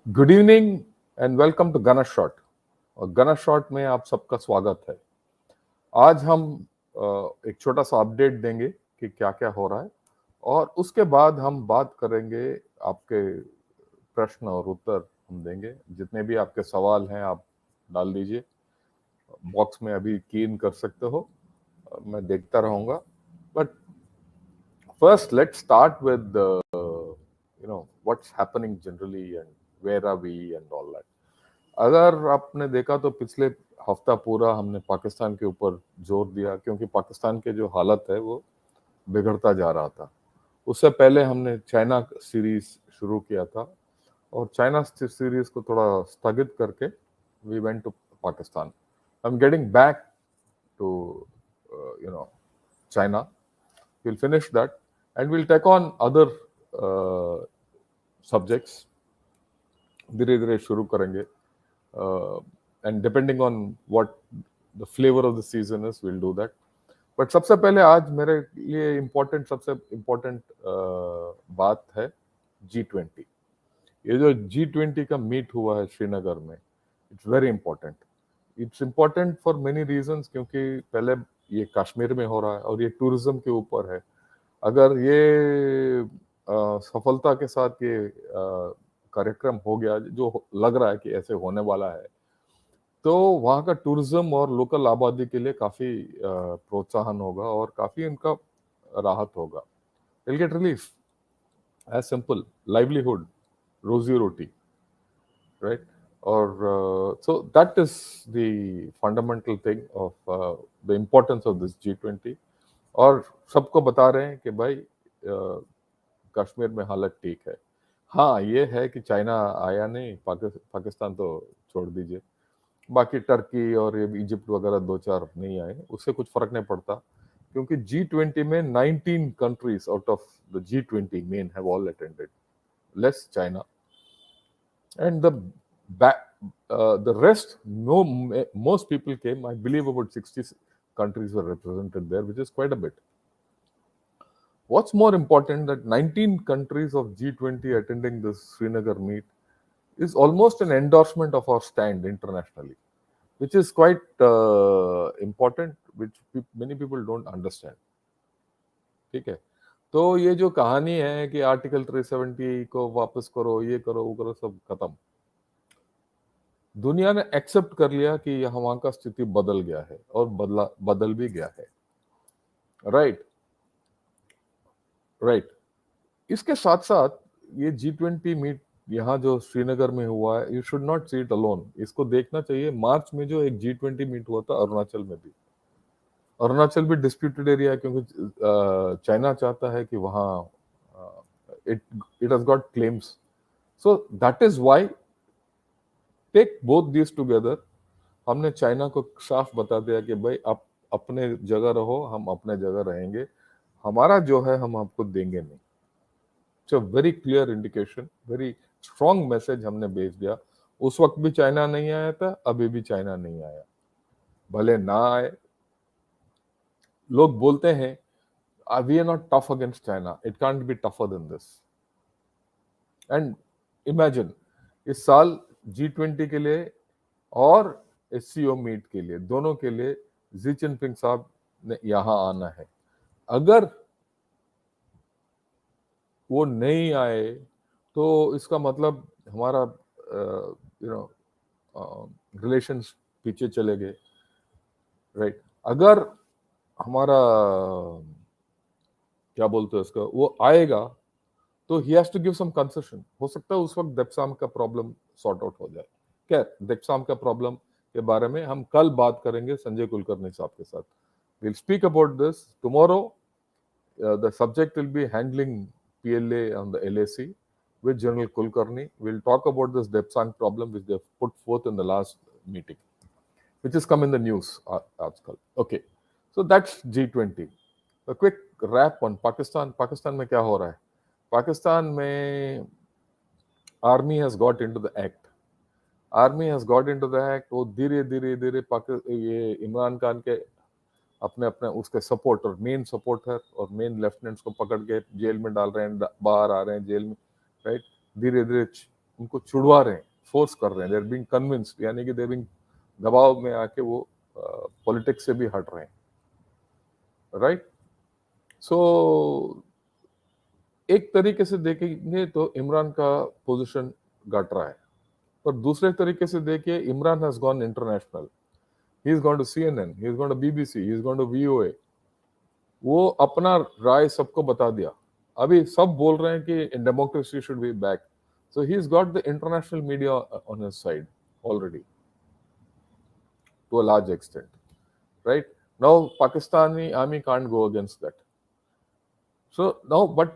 Good evening and welcome to गना शॉट। और गना शॉट में आप सबका स्वागत है। आज हम एक छोटा सा अपडेट देंगे कि क्या क्या हो रहा है, और उसके बाद हम बात करेंगे। आपके प्रश्न और उत्तर हम देंगे। जितने भी आपके सवाल हैं आप डाल दीजिए बॉक्स में, अभी की इन कर सकते हो, मैं देखता रहूंगा। But first let's start with what's happening generally and where are we and all that. अगर आपने देखा तो पिछले हफ्ता पूरा हमने पाकिस्तान के ऊपर जोर दिया, क्योंकि पाकिस्तान के जो हालत है वो बिगड़ता जा रहा था। उससे पहले हमने चाइना सीरीज शुरू किया था, और चाइना सीरीज को थोड़ा स्थगित करके we went to Pakistan. I am getting back to you know China. Will finish that and will take on other subjects. धीरे धीरे शुरू करेंगे, and depending on what the flavour of the season is will do that. बट सबसे पहले आज मेरे लिए इम्पोर्टेंट, सबसे इम्पोर्टेंट बात है G20। ये जो G20 का मीट हुआ है श्रीनगर में, it's very important. It's important for many reasons, क्योंकि पहले ये कश्मीर में हो रहा है और ये टूरिज्म के ऊपर है। अगर ये सफलता के साथ ये कार्यक्रम हो गया, जो लग रहा है कि ऐसे होने वाला है, तो वहाँ का टूरिज्म और लोकल आबादी के लिए काफी प्रोत्साहन होगा और काफी इनका राहत होगा। Will get relief, as simple, livelihood, रोजी रोटी, राइट। और so that is the fundamental thing of the importance of this G20। और सबको बता रहे हैं कि भाई कश्मीर में हालत ठीक है। हाँ, ये है कि चाइना आया नहीं, पाकिस्तान तो छोड़ दीजिए, बाकी टर्की और ये इजिप्ट वगैरह दो चार नहीं आए, उससे कुछ फर्क नहीं पड़ता, क्योंकि G20 में 19 countries out of the G20 men have all attended, less China. And the rest, no, most people came. I believe about 60 countries were represented there, which is quite a bit. What's more important, that 19 countries of G20 attending this Srinagar meet is almost an endorsement of our stand internationally, which is quite important, which many people don't understand. ठीक है। तो ये जो कहानी है कि article 370 को वापस करो, ये करो, वो करो, सब खत्म। दुनिया ने एक्सेप्ट कर लिया कि यहाँ वहां का स्थिति बदल गया है, और बदल भी गया है। Right, right. इसके साथ साथ ये G20 मीट यहाँ जो श्रीनगर में हुआ है, you should not see it alone. इसको देखना चाहिए मार्च में जो एक G20 मीट हुआ था अरुणाचल में भी। अरुणाचल भी डिस्प्यूटेड एरिया है, क्योंकि चाइना चाहता है कि वहाँ it it has got claims. So that is why take both this together. हमने चाइना को साफ बता दिया कि भाई आप अपने जगह रहो, हम अपने जगह रहेंगे, हमारा जो है हम आपको देंगे नहीं। It's a very clear indication, very strong message हमने भेज दिया। उस वक्त भी चाइना नहीं आया था, अभी भी चाइना नहीं आया। भले ना आए, लोग बोलते हैं we are not tough against China, it can't be tougher than this. And imagine, इस साल G20 के लिए और SCO मीट के लिए, दोनों के लिए जी जिनपिंग साहब ने यहाँ आना है। अगर वो नहीं आए तो इसका मतलब हमारा रिलेशंस पीछे चले गए, राइट। अगर हमारा क्या बोलते हैं इसका, वो आएगा तो he has to give some concession. हो सकता है उस वक्त देप्साम का प्रॉब्लम सॉर्ट आउट हो जाए। क्या देप्साम का प्रॉब्लम के बारे में हम कल बात करेंगे संजय कुलकर्णी साहब के साथ। Will speak about this tomorrow. The subject will be handling PLA on the LAC with General Kulkarni. We'll talk about this Depsang problem which they have put forth in the last meeting, which has come in the news article. Okay, so that's G20. A quick wrap on Pakistan. Pakistan में क्या हो रहा है? Pakistan में army has got into the act. Army has got into the act. वो धीरे धीरे धीरे ये इमरान खान के अपने अपने उसके सपोर्टर, मेन सपोर्टर और मेन लेफ्टिनेंट्स को पकड़ के जेल में डाल रहे हैं, बाहर आ रहे हैं जेल में, राइट। धीरे धीरे उनको छुड़वा रहे हैं, फोर्स कर रहे हैं, देर बीइंग कन्विंस्ड, यानी कि देर बीइंग दबाव में आके वो पॉलिटिक्स से भी हट रहे हैं, राइट। सो एक तरीके से देखेंगे तो इमरान का पोजीशन घट रहा है, पर दूसरे तरीके से देखिए Imran has gone international, he is gone to CNN, he is gone to BBC, he is gone to VOA, वो अपना राय सबको बता दिया। अभी सब बोल रहे हैं कि democracy should be back, so he is got the international media on his side already to a large extent, right? Now Pakistani army can't go against that. So now, but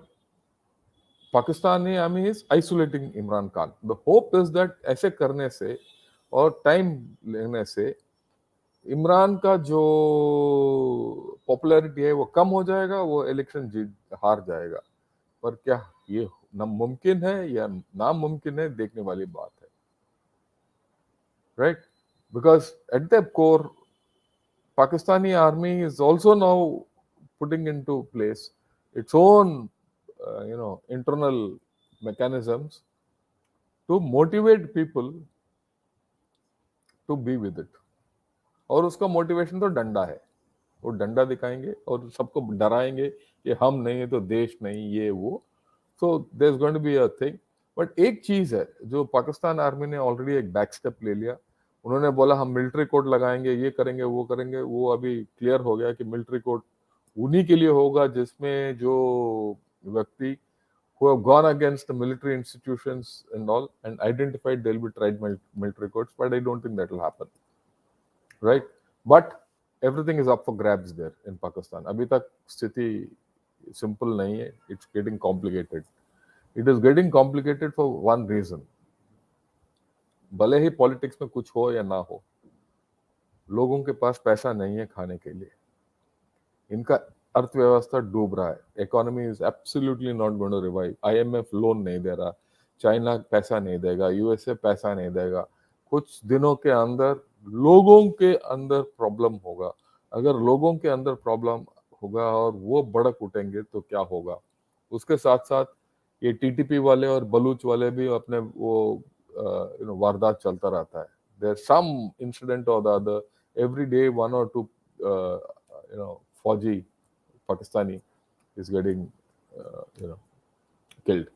Pakistani army is isolating Imran Khan. The hope is that ऐसे करने से और time लेने से इमरान का जो popularity है वो कम हो जाएगा, वो इलेक्शन जीत हार जाएगा। पर क्या ये मुमकिन है या नामुमकिन है, देखने वाली बात है, right? Because at the core Pakistani army is also now putting into place its own, internal mechanisms to motivate people to be with it. और उसका मोटिवेशन तो डंडा है, वो डंडा दिखाएंगे और सबको डराएंगे कि हम नहीं है तो देश नहीं, ये वो। So there is going to be a thing. But एक चीज है जो पाकिस्तान आर्मी ने ऑलरेडी एक बैक स्टेप ले लिया, उन्होंने बोला हम मिलिट्री कोड लगाएंगे, ये करेंगे वो करेंगे। वो अभी क्लियर हो गया कि मिलिट्री कोड उन्हीं के लिए होगा जिसमें जो व्यक्ति who have gone against the military institutions and all and identified they'll be tried military courts, but I don't think that will happen, right? But everything is up for grabs there in Pakistan. अभी तक स्थिति simple नहीं है, it's getting complicated. It is getting complicated for one reason. भले ही politics में कुछ हो या ना हो, लोगों के पास पैसा नहीं है खाने के लिए, इनका अर्थव्यवस्था डूब रहा है, economy is absolutely not going to revive. IMF loan नहीं दे रहा, चाइना पैसा नहीं देगा, USA पैसा नहीं देगा। कुछ दिनों के अंदर लोगों के अंदर प्रॉब्लम होगा। अगर लोगों के अंदर प्रॉब्लम होगा और वो भड़क उठेंगे तो क्या होगा? उसके साथ साथ ये TTP वाले और बलूच वाले भी अपने वो वारदात चलता रहता है। देयर सम इंसिडेंट और the other every day, 1 or 2 फौजी Pakistani is getting killed.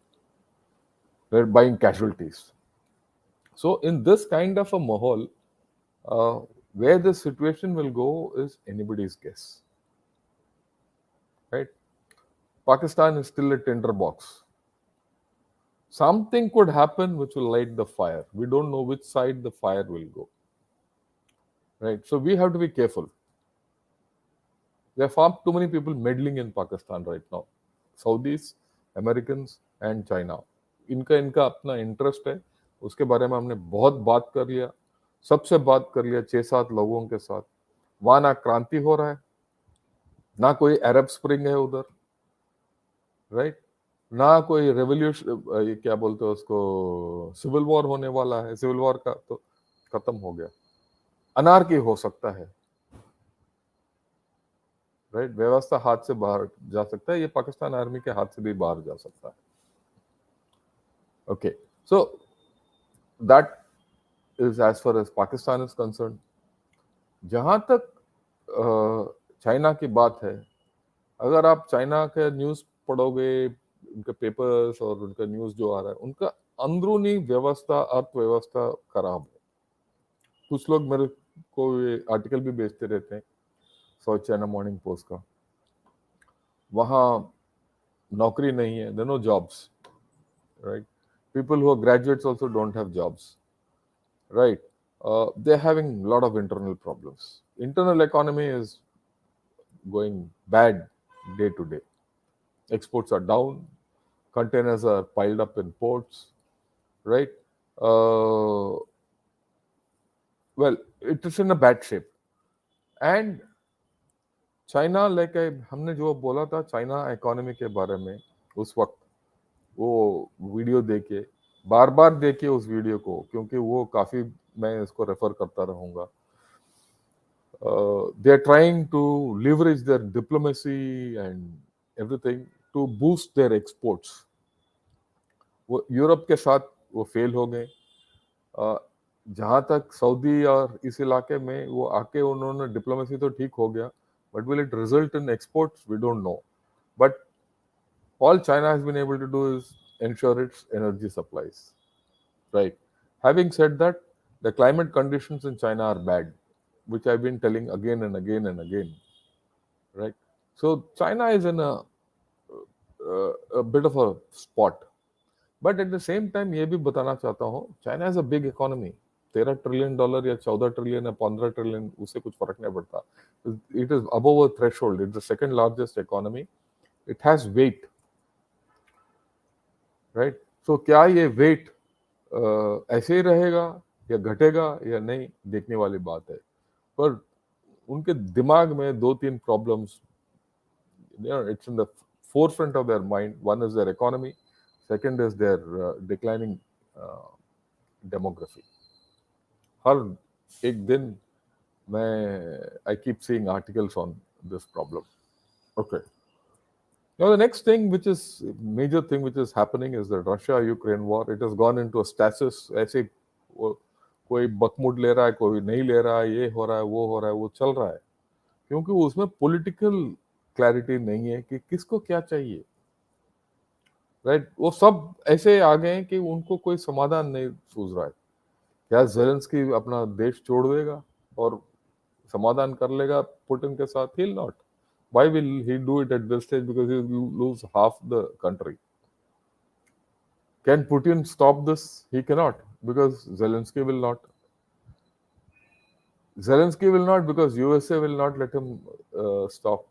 They're buying casualties. So in this kind of a mahal, where the situation will go is anybody's guess, right? Pakistan is still a tinderbox. Something could happen which will light the fire. We don't know which side the fire will go, right? So we have to be careful. There are far too many people meddling in Pakistan right now. Saudis, Americans and China. इनका अपना interest है, उसके बारे में हमने बहुत बात कर लिया, सबसे बात कर लिया 6-7 लोगों के साथ। वहां ना क्रांति हो रहा है, ना कोई अरब स्प्रिंग है उधर, राइट? ना कोई रेवोल्यूशन, क्या बोलते हैं उसको, सिविल वॉर होने वाला है। सिविल वॉर का तो खत्म हो गया, अनार्की हो सकता है, राइट? व्यवस्था हाथ से बाहर जा सकता है, ये पाकिस्तान आर्मी के हाथ से भी बाहर जा सकता है। Okay, so that is as far as Pakistan is concern. जहां तक चाइना की बात है, अगर आप चाइना के न्यूज पढ़ोगे, उनके पेपर्स और उनका न्यूज जो आ रहा है, उनका अंदरूनी व्यवस्था, अर्थव्यवस्था खराब है। कुछ लोग मेरे को ये आर्टिकल भी भेजते रहते हैं, साउथ चाइना मॉर्निंग पोस्ट का। वहां नौकरी नहीं है, there no jobs, right? People who are graduates also don't have jobs, right? They're having a lot of internal problems. Internal economy is going bad day to day. Exports are down, containers are piled up in ports, right? Well, it is in a bad shape. And China, like हमने जो बोला था China economy के बारे में उस वक्त, वो वीडियो देखे, बार बार देखिए उस वीडियो को, क्योंकि वो काफी, मैं इसको रेफर करता रहूंगा। They are trying to leverage their diplomacy and everything to boost their exports. वो यूरोप के साथ वो फेल हो गए। जहाँ तक सऊदी और इस इलाके में वो आके उन्होंने डिप्लोमेसी तो ठीक हो गया, but will it result in exports, we don't know. But all China has been able to do is ensure its energy supplies, right? Having said that, the climate conditions in China are bad, which I've been telling again and again and again, right? So China is in a bit of a spot. But at the same time ये भी बताना चाहता हूँ, China is a big economy. $13 trillion या 14 trillion या 15 trillion, उससे कुछ फर्क नहीं पड़ता। It is above a threshold, it's the second largest economy, it has weight, right? So क्या ये वेट ऐसे ही रहेगा या घटेगा या नहीं, देखने वाली बात है। पर उनके दिमाग में दो तीन problems, it's in the forefront of their mind. One is their economy, second is their declining demography. हर एक दिन मैं I keep seeing articles on this problem. Okay. Now the next thing, which is major thing which is happening, is the Russia-Ukraine war. It has gone into a stasis. ऐसे कोई बकमुड ले रहा है, कोई नहीं ले रहा है, ये हो रहा है, वो हो रहा है, वो चल रहा है, क्योंकि उसमें पॉलिटिकल क्लैरिटी नहीं है कि किसको क्या चाहिए, राइट? वो सब ऐसे आ गए हैं कि उनको कोई समाधान नहीं सूझ रहा है। क्या जेलेंस्की अपना देश छोड़ देगा और समाधान कर लेगा पुतिन के साथ? He will not. Why will he do it at this stage? Because he will lose half the country. Can Putin stop this? He can not, because Zelensky will not. Zelensky will not, because USA will not let him stop.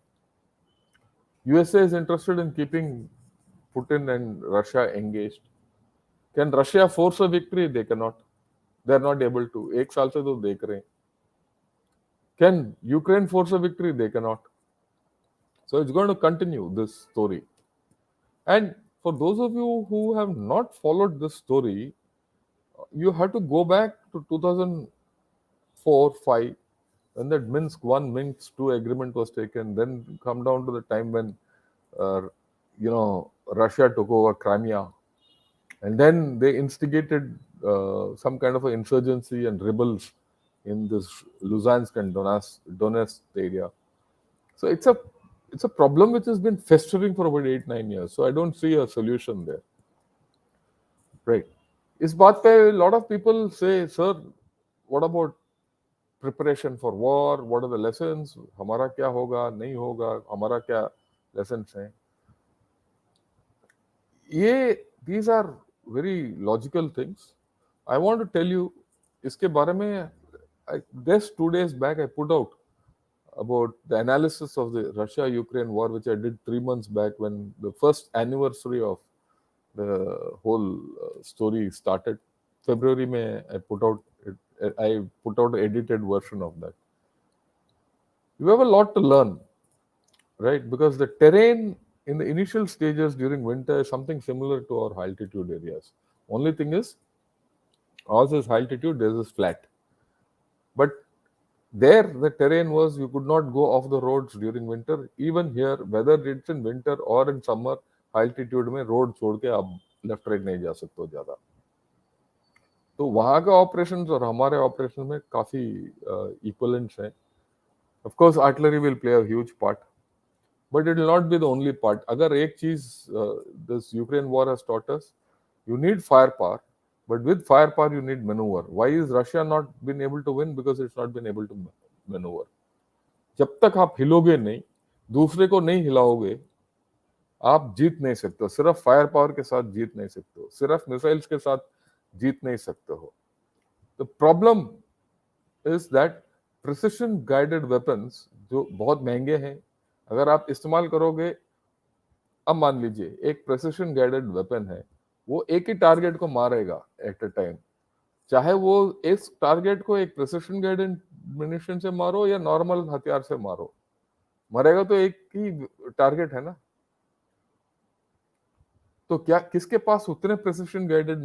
USA is interested in keeping Putin and Russia engaged. Can Russia force a victory? They cannot. They are not able to. एक साल से तो देख रहे हैं. Can Ukraine force a victory? They cannot. So it's going to continue this story. And for those of you who have not followed this story, you have to go back to 2004-5, when that Minsk 1, Minsk 2 agreement was taken, then come down to the time when, uh, Russia took over Crimea. And then they instigated some kind of an insurgency and rebels in this Luhansk and Donetsk area. So it's a problem which has been festering for about 8-9 years. So I don't see a solution there. Right. इस बात पे a lot of people say, sir, what about preparation for war? What are the lessons? हमारा क्या होगा, नहीं होगा, हमारा क्या lessons हैं? These are very logical things. I want to tell you, इसके बारे में, just 2 days back I put out about the analysis of the Russia-Ukraine war, which I did 3 months back when the first anniversary of the whole story started. February में I put out an edited version of that. You have a lot to learn, right? Because the terrain in the initial stages during winter is something similar to our high altitude areas. Only thing is, ours is high altitude, theirs is flat. But there, the terrain was, you could not go off the roads during winter. Even here, whether it's in winter or in summer, high altitude में road छोड़ के आप left right नहीं जा सकते हो ज्यादा। तो वहाँ का ऑपरेशंस और हमारे ऑपरेशन में काफी इक्वलेंट्स हैं। Of course, artillery will play a huge part, but it will not be the only part. अगर एक चीज this Ukraine war has taught us, you need firepower, but with firepower you need maneuver. Why is Russia not been able to win? Because it's not been able to maneuver. जब तक आप हिलोगे नहीं, दूसरे को नहीं हिलाओगे, आप जीत नहीं सकते हो। सिर्फ फायर पावर के साथ जीत नहीं सकते हो, सिर्फ मिसाइल्स के साथ जीत नहीं सकते हो। The problem is that precision guided weapons जो बहुत महंगे हैं, अगर आप इस्तेमाल करोगे, अब मान लीजिए एक प्रिसिशन गाइडेड वेपन है, वो एक ही टारगेट को मारेगा एट अ टाइम, चाहे वो इस टारगेट को एक प्रिसिशन गाइडेड म्यूनिशन से मारो या नॉर्मल हथियार से मारो, मरेगा तो एक ही टारगेट है ना। तो क्या किसके पास उतने प्रिसिशन गाइडेड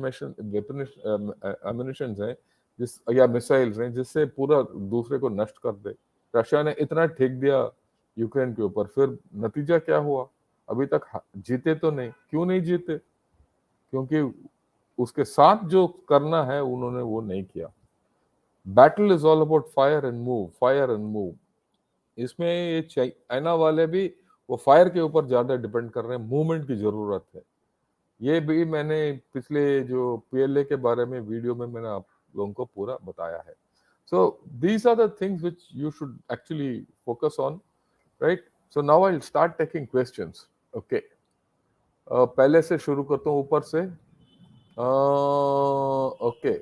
एम्यूनिशंस हैं या मिसाइल्स हैं जिससे पूरा दूसरे को नष्ट कर दे? रशिया ने इतना ठेक दिया यूक्रेन के ऊपर, फिर नतीजा क्या हुआ? अभी तक जीते तो नहीं। क्यों नहीं जीते? क्योंकि उसके साथ जो करना है उन्होंने वो नहीं किया। Battle is all about fire and move, fire and move. इसमें ये चाइना वाले भी वो फायर के ऊपर ज्यादा डिपेंड कर रहे हैं, मूवमेंट की जरूरत है। ये भी मैंने पिछले जो पीएलए के बारे में वीडियो में मैंने आप लोगों को पूरा बताया है। So these are the things which you should actually focus on, right? So now I will start taking questions. Okay, पहले से शुरू करता हूँ ऊपर से। ओके,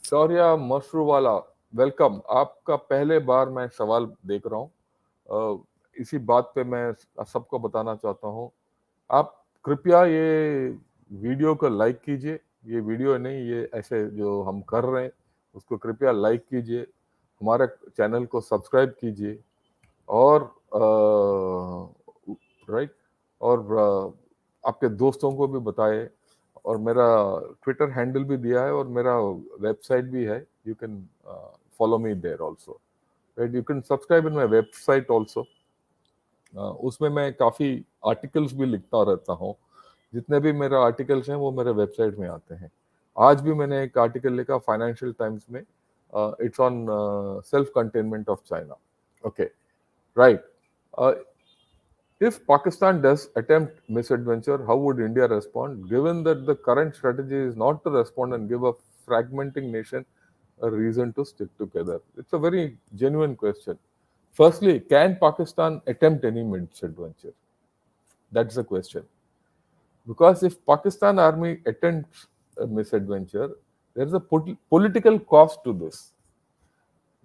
शौर्या मशरू वाला, वेलकम। आपका पहले बार मैं सवाल देख रहा हूँ। इसी बात पे मैं सबको बताना चाहता हूँ, आप कृपया ये वीडियो को लाइक कीजिए। ये वीडियो नहीं, ये ऐसे जो हम कर रहे हैं उसको कृपया लाइक कीजिए, हमारे चैनल को सब्सक्राइब कीजिए, और राइट, और आपके दोस्तों को भी बताएं। और मेरा ट्विटर हैंडल भी दिया है और मेरा वेबसाइट भी है, you can follow me there also, right? You can subscribe in my website also. उसमें मैं काफ़ी आर्टिकल्स भी लिखता रहता हूँ। जितने भी मेरे आर्टिकल्स हैं वो मेरे वेबसाइट में आते हैं। आज भी मैंने एक आर्टिकल लिखा फाइनेंशियल टाइम्स में, it's on self containment of China. Okay, right. If Pakistan does attempt misadventure, how would India respond? Given that the current strategy is not to respond and give a fragmenting nation a reason to stick together. It's a very genuine question. Firstly, can Pakistan attempt any misadventure? That's the question. Because if Pakistan army attempts a misadventure, there is a political cost to this.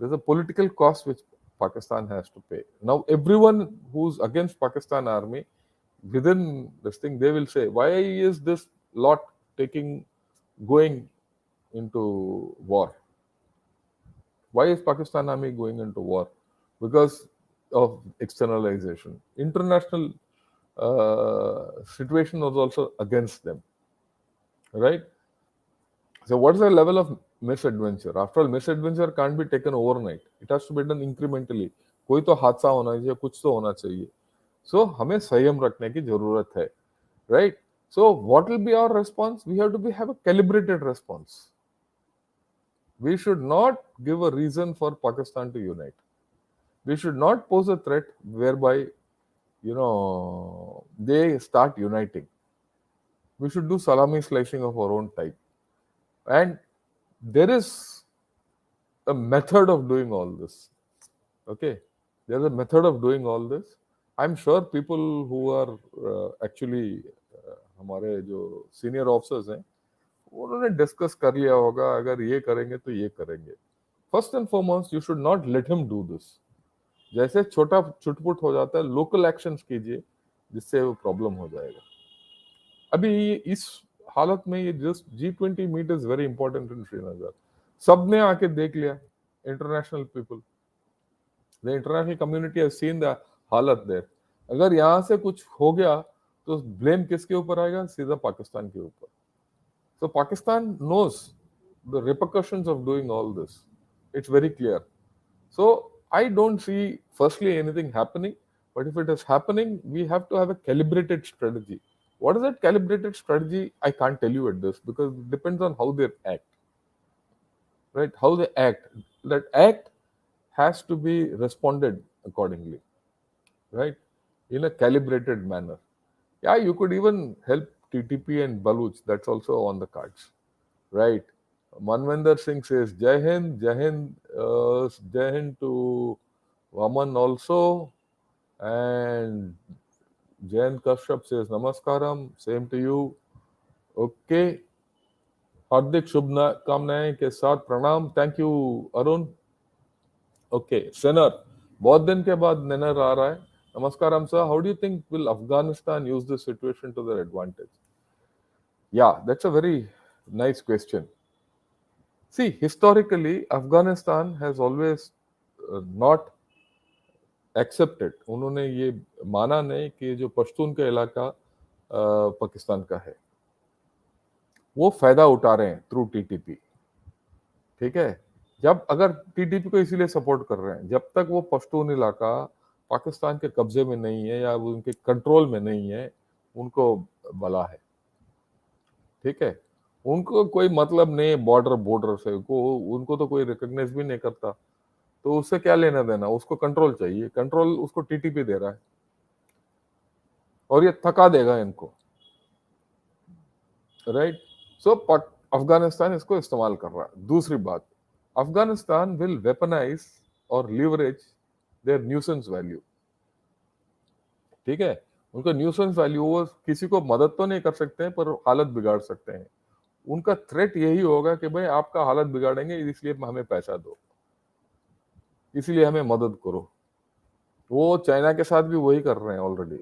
There's a political cost which Pakistan has to pay. Now, everyone who's against Pakistan army, within this thing, they will say, why is this lot going into war? Why is Pakistan army going into war? Because of externalization. International situation was also against them, right? So what is the level of misadventure? After all, misadventure can't be taken overnight. It has to be done incrementally. कोई तो हादसा होना चाहिए, कुछ तो होना चाहिए. So हमें संयम रखने की जरूरत है, right? So what will be our response? We have to have a calibrated response. We should not give a reason for Pakistan to unite. We should not pose a threat whereby, they start uniting. We should do salami slicing of our own type. And there is a method of doing all this. Okay, there's a method of doing all this. I'm sure people who are actually हमारे जो senior officers हैं उन्होंने discuss कर लिया होगा, अगर ये करेंगे तो ये करेंगे. First and foremost, you should not let him do this. जैसे छोटा छुटपुट हो जाता है, लोकल एक्शंस कीजिए जिससे वो प्रॉब्लम हो जाएगा. अभी इस हालत में ये just G20 meet is very important in Srinagar. सबने आके देख लिया, international people, the international community has seen the हालत देयर. अगर यहाँ से कुछ हो गया तो ब्लेम किसके ऊपर आएगा? सीधा पाकिस्तान के ऊपर. So Pakistan knows the repercussions of doing all this. It's very clear. So I don't see firstly anything happening, but if it is happening, we have to have a calibrated strategy. What is that calibrated strategy? I can't tell you at this because it depends on how they act. Right? How they act. That act has to be responded accordingly. Right? In a calibrated manner. Yeah, you could even help TTP and Baluch. That's also on the cards. Right? Manvinder Singh says, Jai Hind, Jai Hind to Vaman also. And Jayan Kashyap says, Namaskaram, same to you. Okay. हार्दिक शुभकामनाएं के साथ प्रणाम. Thank you Arun. Okay, सेनर, बहुत दिन के बाद नेनर आ रहा है. Namaskaram, sir. How do you think will Afghanistan use this situation to their advantage? Yeah, that's a very nice question. See, historically, Afghanistan has always not accepted. उन्होंने ये माना नहीं कि जो पश्तून का इलाका पाकिस्तान का है. वो फायदा उठा रहे हैं थ्रू टीटीपी. ठीक है, जब अगर टीटीपी को इसीलिए सपोर्ट कर रहे हैं, जब तक वो पश्तून इलाका पाकिस्तान के कब्जे में नहीं है या उनके कंट्रोल में नहीं है, उनको भला है. ठीक है. उनको कोई मतलब नहीं बॉर्डर बॉर्डर से को, उनको तो कोई रिकॉग्नाइज भी नहीं करता, तो उससे क्या लेना देना, उसको कंट्रोल चाहिए, कंट्रोल उसको टीटीपी दे रहा है और ये थका देगा इनको, राइट। सो अफगानिस्तान इसको इस्तेमाल कर रहा है। दूसरी बात, अफगानिस्तान विल वेपनाइज और लीवरेज देयर न्यूसेंस वैल्यू, ठीक है। उनका न्यूसेंस वैल्यू, वो किसी को मदद तो नहीं कर सकते हैं पर हालत बिगाड़ सकते हैं। उनका थ्रेट यही होगा कि भाई आपका हालत बिगाड़ेंगे, इसलिए हमें पैसा दो, इसलिए हमें मदद करो। वो चाइना के साथ भी वही कर रहे हैं ऑलरेडी,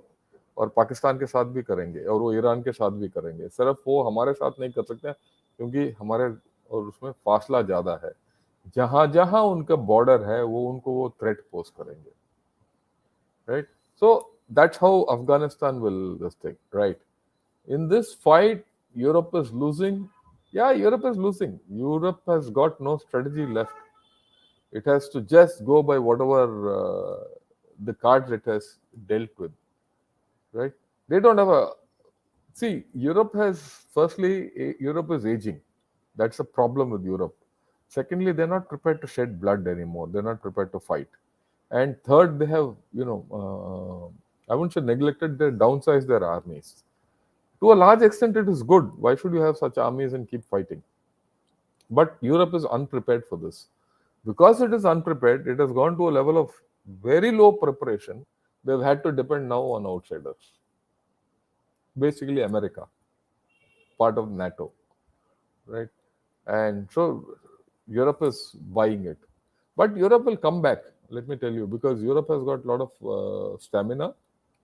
और पाकिस्तान के साथ भी करेंगे, और वो ईरान के साथ भी करेंगे। सिर्फ वो हमारे साथ नहीं कर सकते क्योंकि हमारे और उसमें फासला ज्यादा है। जहां जहां उनका बॉर्डर है वो उनको वो थ्रेट पोज करेंगे, right. So that's how Afghanistan will this thing, right. In this fight, Europe is losing. Yeah, Europe is losing. Europe has got no strategy left. It has to just go by whatever the cards it has dealt with, right? They don't have a. See, Europe has, firstly, Europe is aging. That's a problem with Europe. Secondly, they're not prepared to shed blood anymore. They're not prepared to fight. And third, they have, I wouldn't say neglected, they downsized their armies. To a large extent, it is good. Why should you have such armies and keep fighting? But Europe is unprepared for this. Because it is unprepared, it has gone to a level of very low preparation. They've had to depend now on outsiders, basically America, part of NATO, right? And so Europe is buying it. But Europe will come back, let me tell you, because Europe has got a lot of stamina,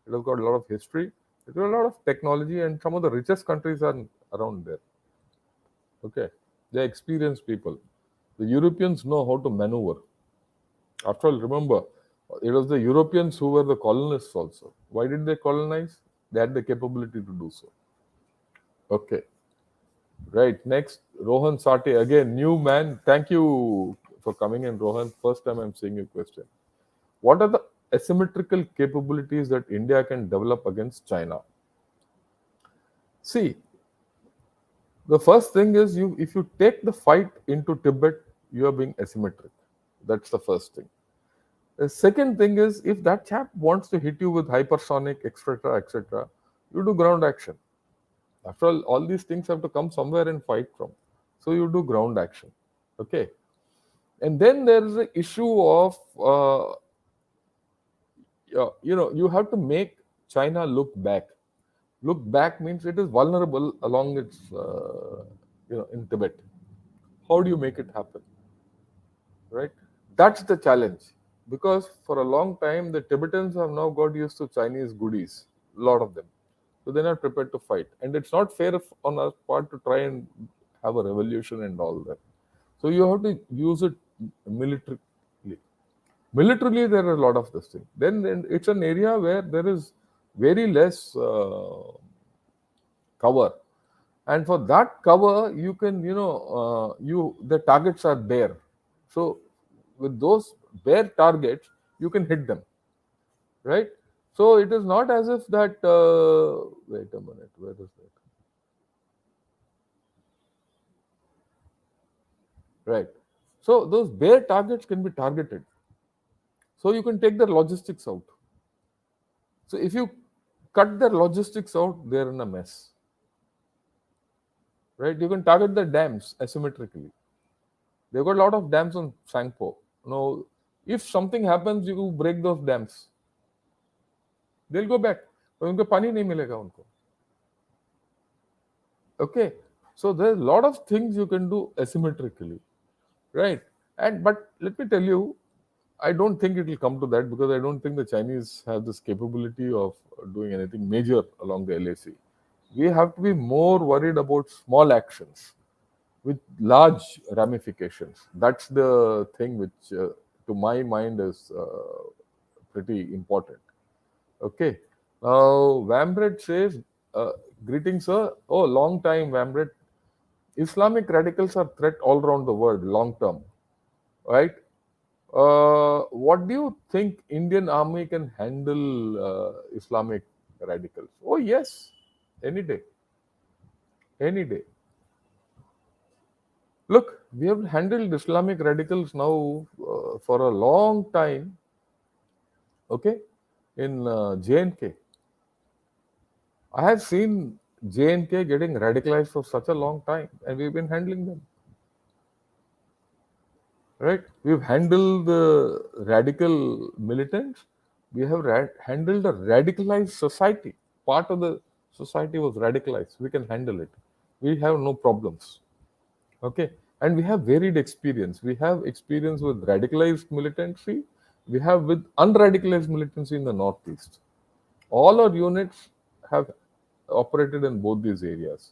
it has got a lot of history, it has got a lot of technology, and some of the richest countries are around there. Okay, they're experienced people. The Europeans know how to maneuver. After all, remember, it was the Europeans who were the colonists also. Why did they colonize? They had the capability to do so. Okay, right. Next, Rohan Sate, again, new man. Thank you for coming in, Rohan. First time I'm seeing your question. What are the asymmetrical capabilities that India can develop against China? See, the first thing is, you if you take the fight into Tibet, you are being asymmetric. That's the first thing. The second thing is, if that chap wants to hit you with hypersonic, etc., you do ground action. After all these things have to come somewhere and fight from. So you do ground action. Okay. And then there is the issue of, you have to make China look back. Look back means it is vulnerable along its, in Tibet. How do you make it happen? Right? That's the challenge. Because for a long time, the Tibetans have now got used to Chinese goodies, a lot of them. So they're not prepared to fight. And it's not fair on our part to try and have a revolution and all that. So you have to use it militarily. Militarily, there are a lot of this thing. Then it's an area where there is very less cover. And for that cover, you can, the targets are bare. So with those bare targets, you can hit them, right? So it is not as if that. Wait a minute, where is that? Right. So those bare targets can be targeted. So you can take their logistics out. So if you cut their logistics out, they're in a mess. Right? You can target the dams asymmetrically. They've got a lot of dams on Sangpo. Now, if something happens, you break those dams. They'll go back. पर उनको पानी नहीं मिलेगा उनको. Okay. So there's a lot of things you can do asymmetrically. Right. But let me tell you, I don't think it will come to that, because I don't think the Chinese have this capability of doing anything major along the LAC. We have to be more worried about small actions with large ramifications. That's the thing which, to my mind, is pretty important. Okay. Now, Vambred says, greetings, sir. Oh, long time, Vambred. Islamic radicals are threat all around the world, long term, right? What do you think Indian army can handle Islamic radicals? Oh yes, any day, any day. Look, we have handled Islamic radicals now for a long time, okay, in J&K. I have seen J&K getting radicalized for such a long time, and we've been handling them. Right? We've handled the radical militants. We have handled a radicalized society. Part of the society was radicalized. We can handle it. We have no problems. Okay. And we have varied experience. We have experience with radicalized militancy. We have with unradicalized militancy in the Northeast. All our units have operated in both these areas.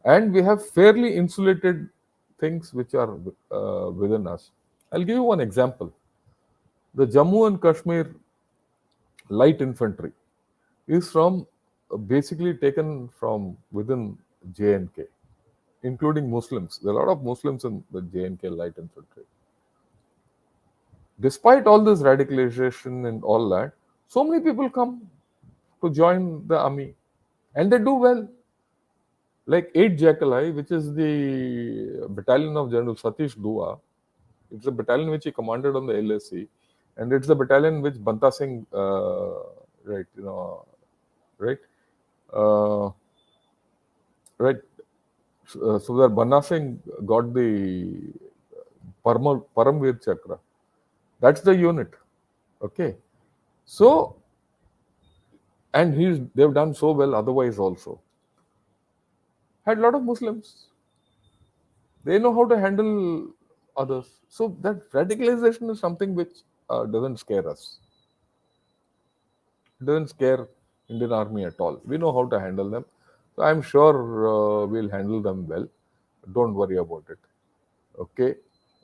And we have fairly insulated things which are within us. I'll give you one example. The Jammu and Kashmir light infantry is from basically taken from within J&K, including Muslims. There are a lot of Muslims in the J&K light infantry. Despite all this radicalization and all that, so many people come to join the army, and they do well. Like 8 Jackali, which is the battalion of General Satish Dua. It's a battalion which he commanded on the LSC, and it's the battalion which Banta Singh, right, right, uh, right. So that Banna Singh got the Paramveer Chakra. That's the unit. Okay. So, and they've done so well otherwise also. Had a lot of Muslims. They know how to handle others. So that radicalization is something which doesn't scare us. It doesn't scare Indian Army at all. We know how to handle them. So I'm sure we'll handle them well. Don't worry about it. Okay.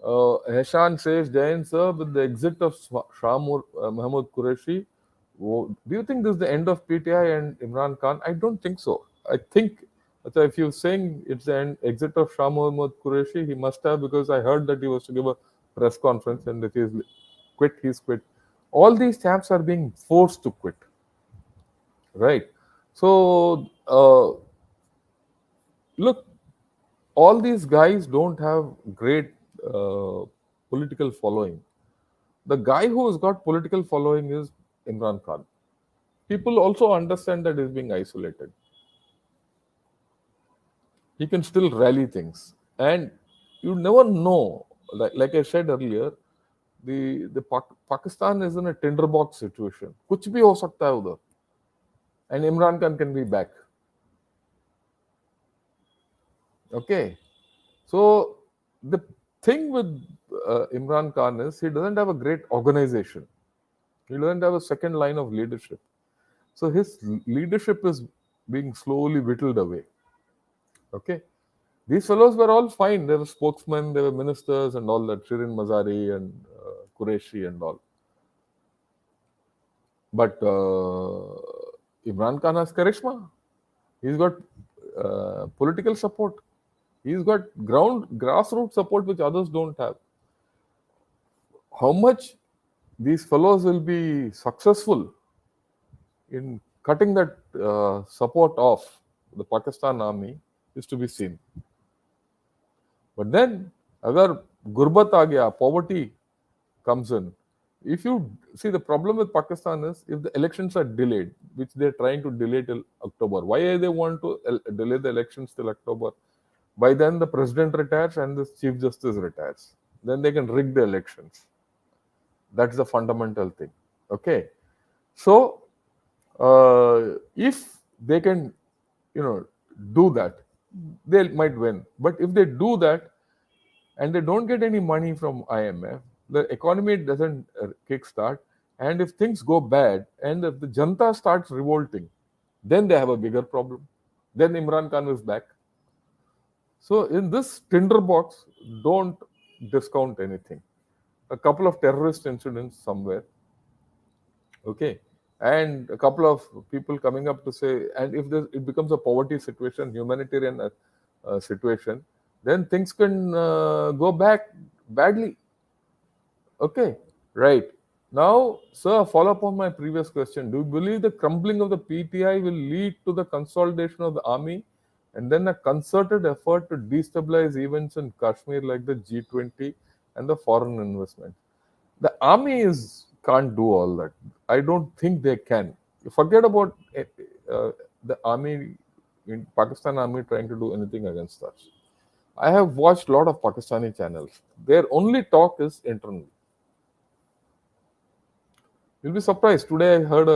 Heshan says, Jain sir, with the exit of Shah Mahmood Qureshi, do you think this is the end of PTI and Imran Khan? I don't think so. I think if you're saying it's the exit of Shah Mahmood Qureshi, he must have, because I heard that he was to give a press conference, and if he's quit, he's quit. All these chaps are being forced to quit. Right. So, look, all these guys don't have great political following. The guy who has got political following is Imran Khan. People also understand that he's being isolated. He can still rally things, and you never know. Like I said earlier, Pakistan is in a tinderbox situation. कुछ भी हो सकता है उधर, and Imran Khan can be back. Okay, so the thing with Imran Khan is he doesn't have a great organization. He doesn't have a second line of leadership. So his leadership is being slowly whittled away. Okay. These fellows were all fine. They were spokesmen, they were ministers and all that, Shirin Mazari and Qureshi and all. But Imran Khan has charisma. He's got political support. He's got grassroots support which others don't have. How much these fellows will be successful in cutting that support off the Pakistan army is to be seen. But then, agar gurbat aa gaya, poverty comes in. If you see, the problem with Pakistan is if the elections are delayed, which they're trying to delay till October. Why they want to delay the elections till October? By then, the president retires and the chief justice retires. Then they can rig the elections. That's the fundamental thing. Okay. So, if they can, do that, they might win. But if they do that and they don't get any money from IMF, the economy doesn't kickstart, and if things go bad and if the Janta starts revolting, then they have a bigger problem. Then Imran Khan is back. So in this tinderbox, don't discount anything. A couple of terrorist incidents somewhere, okay, and a couple of people coming up to say, and if it becomes a poverty situation, humanitarian situation, then things can go back badly. Okay, right. Now, sir, follow up on my previous question. Do you believe the crumbling of the PTI will lead to the consolidation of the army and then a concerted effort to destabilize events in Kashmir like the G20 and the foreign investment. The army is can't do all that. I don't think they can. Forget about uh, the army in Pakistan army trying to do anything against us. I have watched a lot of Pakistani channels. Their only talk is internal. You'll be surprised. Today I heard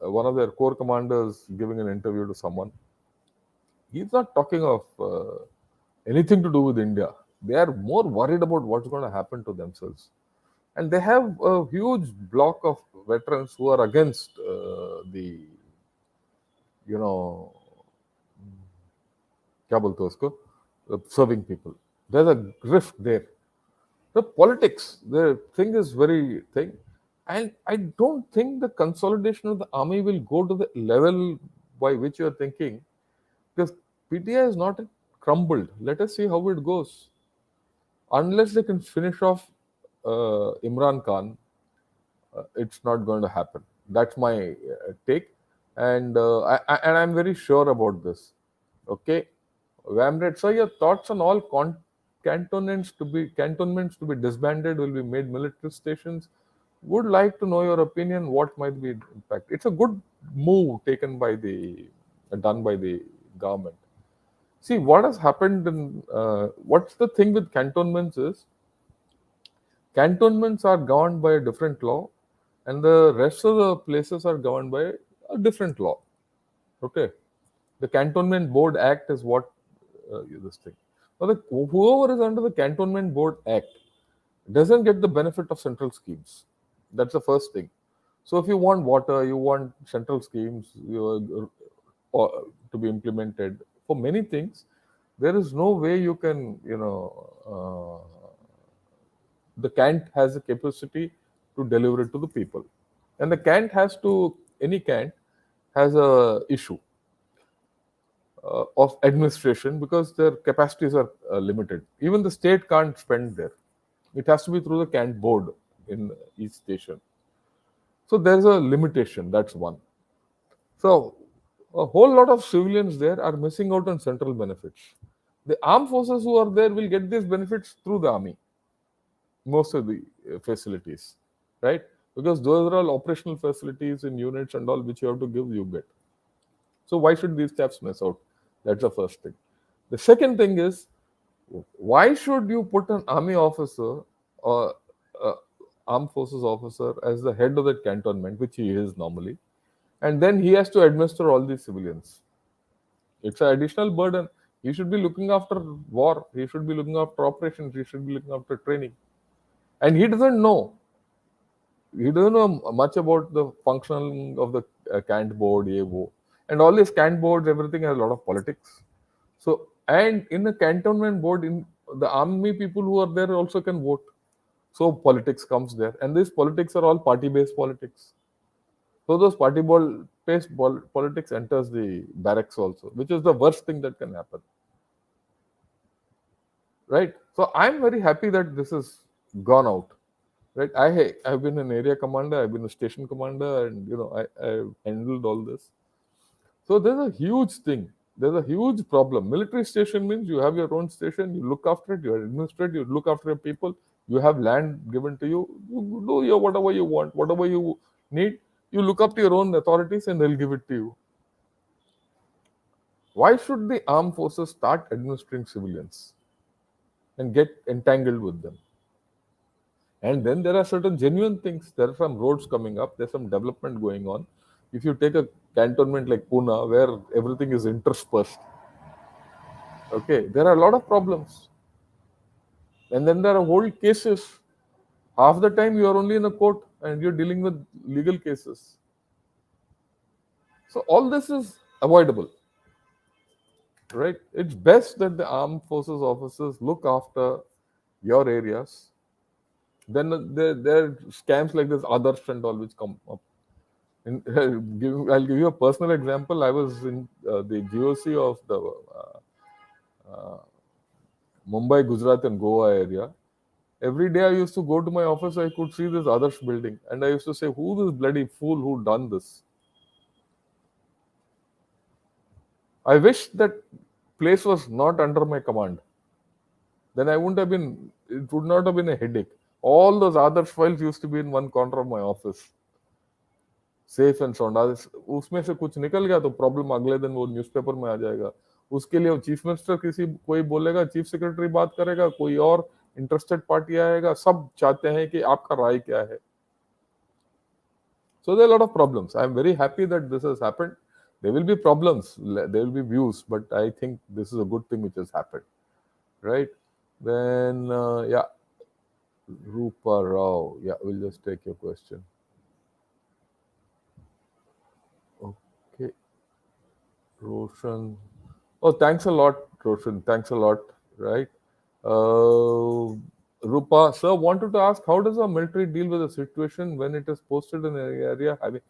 one of their core commanders giving an interview to someone. He's not talking of anything to do with India. They are more worried about what's going to happen to themselves. And they have a huge block of veterans who are against you know, क्या बोलते हैं उसको, serving people. There's a rift there. The politics, the thing is very thing. And I don't think the consolidation of the army will go to the level by which you're thinking, because PTI is not crumbled. Let us see how it goes. Unless they can finish off Imran Khan, it's not going to happen. That's my take, and I'm very sure about this. Okay, Wamred, so your thoughts on all cantonments to be disbanded will be made military stations. Would like to know your opinion. What might be impact? It's a good move taken by the done by the government. See what has happened in what's the thing with cantonments is cantonments are governed by a different law, and the rest of the places are governed by a different law. Okay, the Cantonment Board Act is what this thing. Now, whoever is under the Cantonment Board Act doesn't get the benefit of central schemes. That's the first thing. So, if you want water, you want central schemes to be implemented for many things. There is no way you can, the cant has the capacity to deliver it to the people, and the cant has to any cant has a issue of administration because their capacities are limited. Even the state can't spend there. It has to be through the cant board in each station. So there's a limitation. That's one. So a whole lot of civilians there are missing out on central benefits. The armed forces who are there will get these benefits through the army, most of the facilities, right? Because those are all operational facilities in units and all which you have to give, you get. So why should these chaps miss out? That's the first thing. The second thing is, why should you put an army officer or armed forces officer as the head of the cantonment, which he is normally, and then he has to administer all these civilians? It's an additional burden. He should be looking after war. He should be looking after operations. He should be looking after training. And he doesn't know. He doesn't know much about the functioning of the cant board, AO. And all these cant boards, everything has a lot of politics. So, and in the cantonment board, in the army people who are there also can vote. So politics comes there, and these politics are all party-based politics. So those party-based politics enters the barracks also, which is the worst thing that can happen. Right? So I'm very happy that this has gone out. Right? I've been an area commander, I've been a station commander, and I've handled all this. So there's a huge thing. There's a huge problem. Military station means you have your own station, you look after it, you administrate, you look after your people, you have land given to you, you do your whatever you want, whatever you need, you look up to your own authorities and they'll give it to you. Why should the armed forces start administering civilians and get entangled with them? And then there are certain genuine things. There are some roads coming up, there's some development going on. If you take a cantonment like Pune, where everything is interspersed, okay, there are a lot of problems. And then there are whole cases. Half the time you are only in a court and you're dealing with legal cases. So all this is avoidable, right? It's best that the armed forces officers look after your areas. Then there are scams like this, Adarsh and all, which come up. I'll give you a personal example. I was in the GOC of the Mumbai, Gujarat, and Goa area. Every day I used to go to my office, I could see this Adarsh building, and I used to say, "Who this bloody fool who done this?" I wish that place was not under my command, then I wouldn't have been, it would not have been a headache. All those other files used to be in one corner of my office, safe and sound. आज उसमें से कुछ निकल गया तो problem अगले दिन वो न्यूज़पेपर में आ जाएगा. उसके लिए चीफ मिनिस्टर किसी कोई बोलेगा, चीफ सेक्रेटरी बात करेगा, कोई और इंटरेस्टेड पार्टी आएगा, सब चाहते हैं कि आपका राय क्या है. So there are a lot of problems. I am very happy that this has happened. There will be problems, there will be views, but I think this is a good thing which has happened, right? Then, yeah, Rupa Rao. Yeah, we'll just take your question. Okay, Roshan. Oh, thanks a lot, Roshan. Thanks a lot, right? Rupa, sir, wanted to ask, how does the military deal with a situation when it is posted in an area having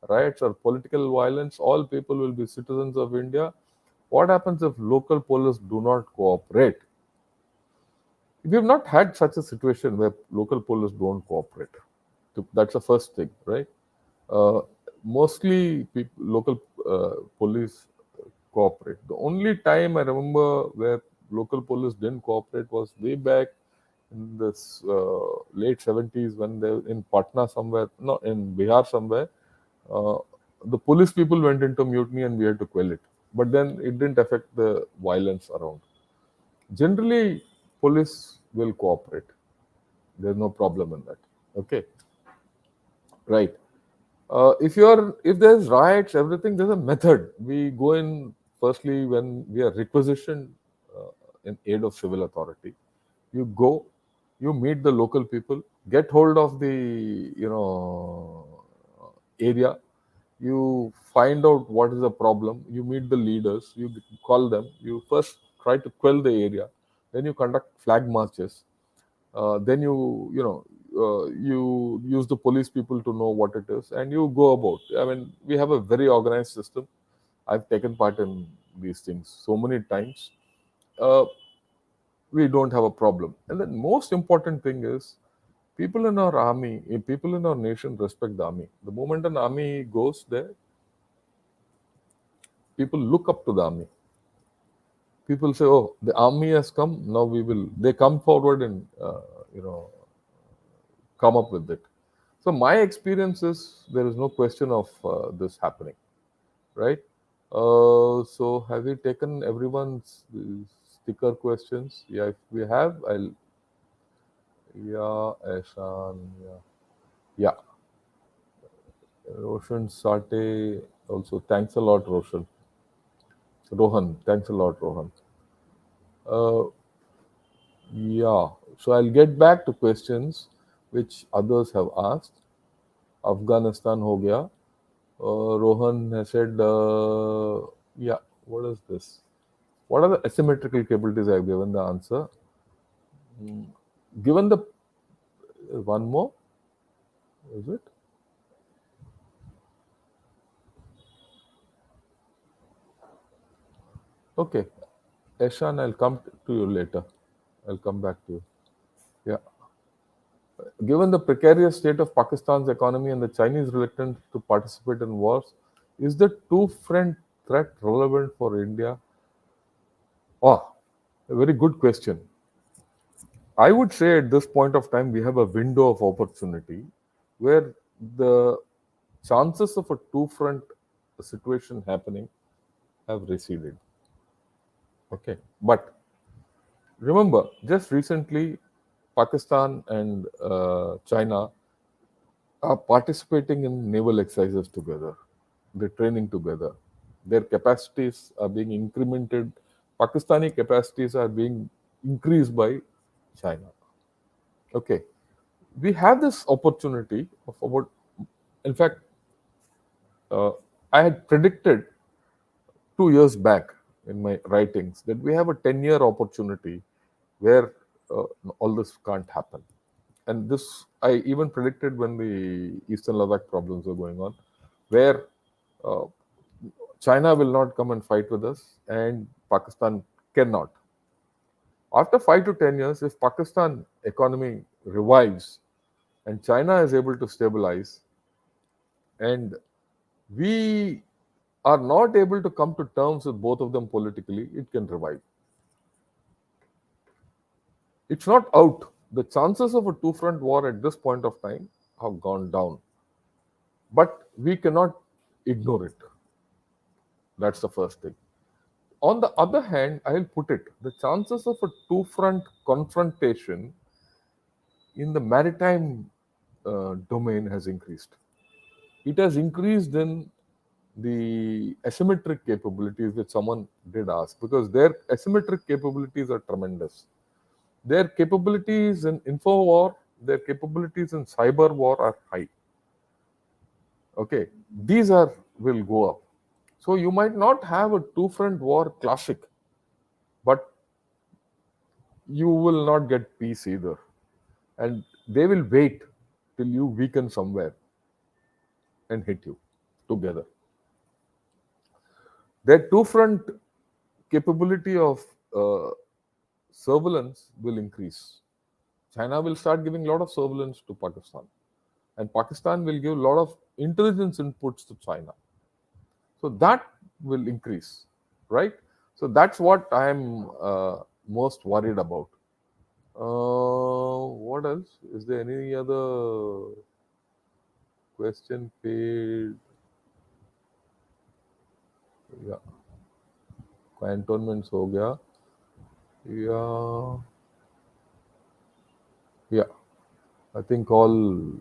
riots or political violence? All people will be citizens of India. What happens if local police do not cooperate? We have not had such a situation where local police don't cooperate. That's the first thing, right? Mostly local police cooperate. The only time I remember where local police didn't cooperate was way back in this late 70s when they in Patna somewhere, no, in Bihar somewhere. Uh, the police people went into mutiny and we had to quell it. But then it didn't affect the violence around. Generally, police will cooperate. There's no problem in that. Okay, right. If there's riots, everything, there's a method. We go in firstly when we are requisitioned in aid of civil authority. You go, you meet the local people, get hold of the area. You find out what is the problem. You meet the leaders. You call them. You first try to quell the area. Then you conduct flag marches. Then you use the police people to know what it is, and you go about. I mean, we have a very organized system. I've taken part in these things so many times. Uh, we don't have a problem. And the most important thing is people in our army, people in our nation respect the army. The moment an army goes there, people look up to the army. People say, "Oh, the army has come. Now we will." They come forward and come up with it. So my experience is there is no question of this happening, right? So have we taken everyone's sticker questions? Yeah, if we have, I'll. Yeah, Eshan. Yeah, yeah. Roshan Sate also. Thanks a lot, Roshan. Rohan, thanks a lot, Rohan. Uh, yeah. So I'll get back to questions which others have asked. Afghanistan ho gaya. Rohan has said, yeah, what is this? What are the asymmetrical capabilities? I have given the answer. Given the one more, is it? Okay, Eshan, I'll come to you later. I'll come back to you. Yeah. Given the precarious state of Pakistan's economy and the Chinese reluctance to participate in wars, is the two-front threat relevant for India? Oh, a very good question. I would say at this point of time, we have a window of opportunity where the chances of a two-front situation happening have receded. Okay, but remember, just recently, Pakistan and China are participating in naval exercises together. They're training together. Their capacities are being incremented. Pakistani capacities are being increased by China. Okay, we have this opportunity of about, in fact, I had predicted 2 years back in my writings that we have a 10-year opportunity where uh, all this can't happen. And this I even predicted when the Eastern Ladakh problems were going on, where uh, China will not come and fight with us, and Pakistan cannot. After 5 to 10 years, if Pakistan economy revives and China is able to stabilize, and we are not able to come to terms with both of them politically, it can revive. It's not out. The chances of a two-front war at this point of time have gone down. But we cannot ignore it. That's the first thing. On the other hand, I'll put it, the chances of a two-front confrontation in the maritime domain has increased. It has increased in the asymmetric capabilities, which someone did ask, because their asymmetric capabilities are tremendous. Their capabilities in info war, their capabilities in cyber war are high. Okay, these are will go up. So you might not have a two-front war classic, but you will not get peace either. And they will wait till you weaken somewhere and hit you together. Their two-front capability of surveillance will increase. China will start giving a lot of surveillance to Pakistan, and Pakistan will give a lot of intelligence inputs to China. So that will increase, right? So that's what I'm most worried about. What else? Is there any other question paid? Yeah, cantonments हो गया. Yeah, yeah. I think all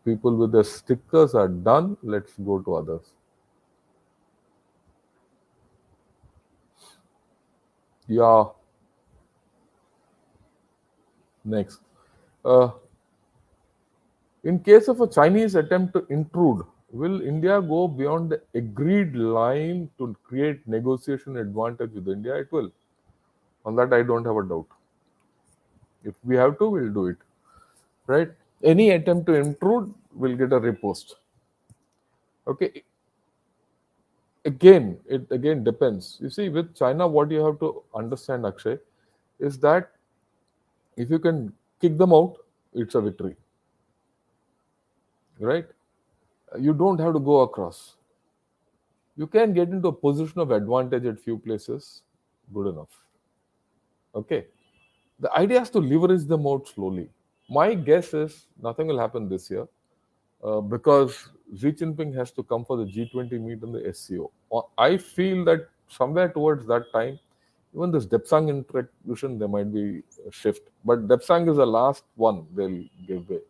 people with the stickers are done. Let's go to others. Yeah, next. Uh, in case of a Chinese attempt to intrude, will India go beyond the agreed line to create negotiation advantage with India? It will. On that, I don't have a doubt. If we have to, we'll do it. Right? Any attempt to intrude will get a riposte. Okay. Again, it again depends. You see, with China, what you have to understand, Akshay, is that if you can kick them out, it's a victory. Right? You don't have to go across. You can get into a position of advantage at few places. Good enough. Okay. The idea is to leverage them out slowly. My guess is nothing will happen this year because Xi Jinping has to come for the G20 meet in the SCO. I feel that somewhere towards that time, even this Depsang introduction, there might be a shift. But Depsang is the last one they'll give way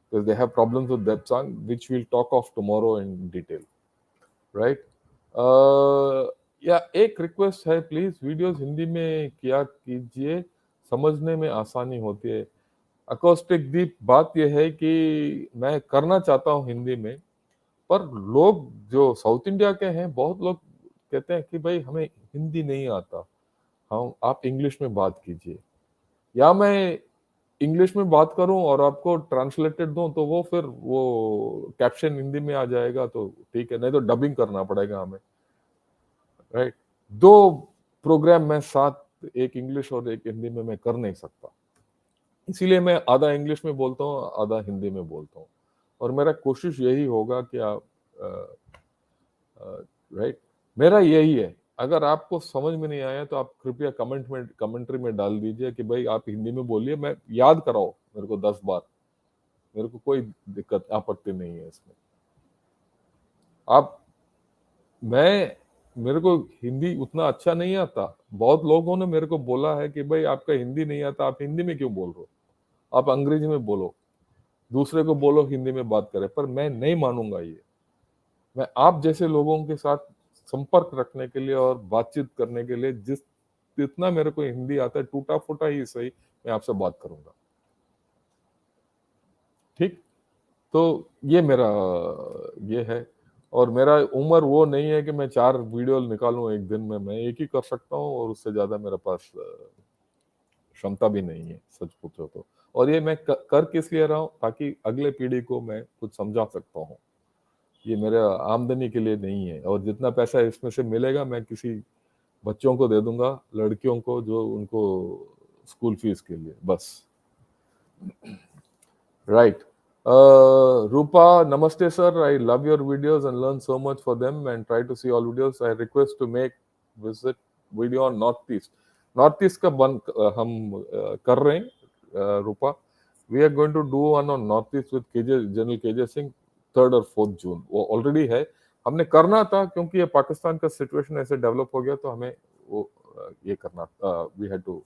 because they have problems with Depsang, which we'll talk of tomorrow in detail. Right? या एक request है, please videos Hindi में किया कीजिए, समझने में आसानी होती है. अकोस्टिक दीप, बात यह है कि मैं करना चाहता हूं हिंदी में, पर लोग जो साउथ इंडिया के हैं, बहुत लोग कहते हैं कि भाई हमें हिंदी नहीं आता, हम आप इंग्लिश में बात कीजिए. या मैं इंग्लिश में बात करूं और आपको ट्रांसलेटेड दूं, तो वो फिर वो कैप्शन हिंदी में आ जाएगा, तो ठीक है, नहीं तो डबिंग करना पड़ेगा हमें. राइट? दो प्रोग्राम मैं साथ, एक इंग्लिश और एक हिंदी में मैं कर नहीं सकता, इसीलिए मैं आधा इंग्लिश में बोलता हूँ, आधा हिंदी में बोलता हूँ. और मेरा कोशिश यही होगा कि आप राइट, मेरा यही है. अगर आपको समझ में नहीं आया तो आप कृपया कमेंट्री में डाल दीजिए कि भाई आप हिंदी में बोलिए, मैं याद कराओ मेरे को 10 बार, मेरे को कोई दिक्कत आपत्ति नहीं है इसमें. आप मेरे को हिंदी उतना अच्छा नहीं आता. बहुत लोगों ने मेरे को बोला है कि भाई आपका हिंदी नहीं आता, आप हिंदी में क्यों बोल रहे हो, आप अंग्रेजी में बोलो, दूसरे को बोलो हिंदी में बात करें. पर मैं नहीं मानूंगा ये. मैं आप जैसे लोगों के साथ संपर्क रखने के लिए और बातचीत करने के लिए जितना मेरे को हिंदी आता है, टूटा फूटा ही सही, मैं आपसे बात करूंगा. ठीक? तो ये मेरा ये है. और मेरा उम्र वो नहीं है कि मैं 4 वीडियो निकालूं एक दिन में. मैं एक ही कर सकता हूं और उससे ज्यादा मेरे पास क्षमता भी नहीं है, सच पूछो तो. और ये मैं कर किस लिए रहा हूं, ताकि अगले पीढ़ी को मैं कुछ समझा सकता हूं. ये मेरे आमदनी के लिए नहीं है. और जितना पैसा इसमें से मिलेगा, मैं किसी बच्चों को दे दूंगा, लड़कियों को, जो उनको स्कूल फीस के लिए, बस. Right. Rupa, namaste sir. I love your videos and learn so much for them and try to see all videos. I request to make visit video on Northeast. Northeast का हम कर रहे हैं रूपा. We are going to do one on Northeast with General KJ Singh 3rd और 4th June. वो already है. हमने करना था क्योंकि ये पाकिस्तान का सिचुएशन ऐसे डेवलप हो गया तो हमें वो ये करना we had to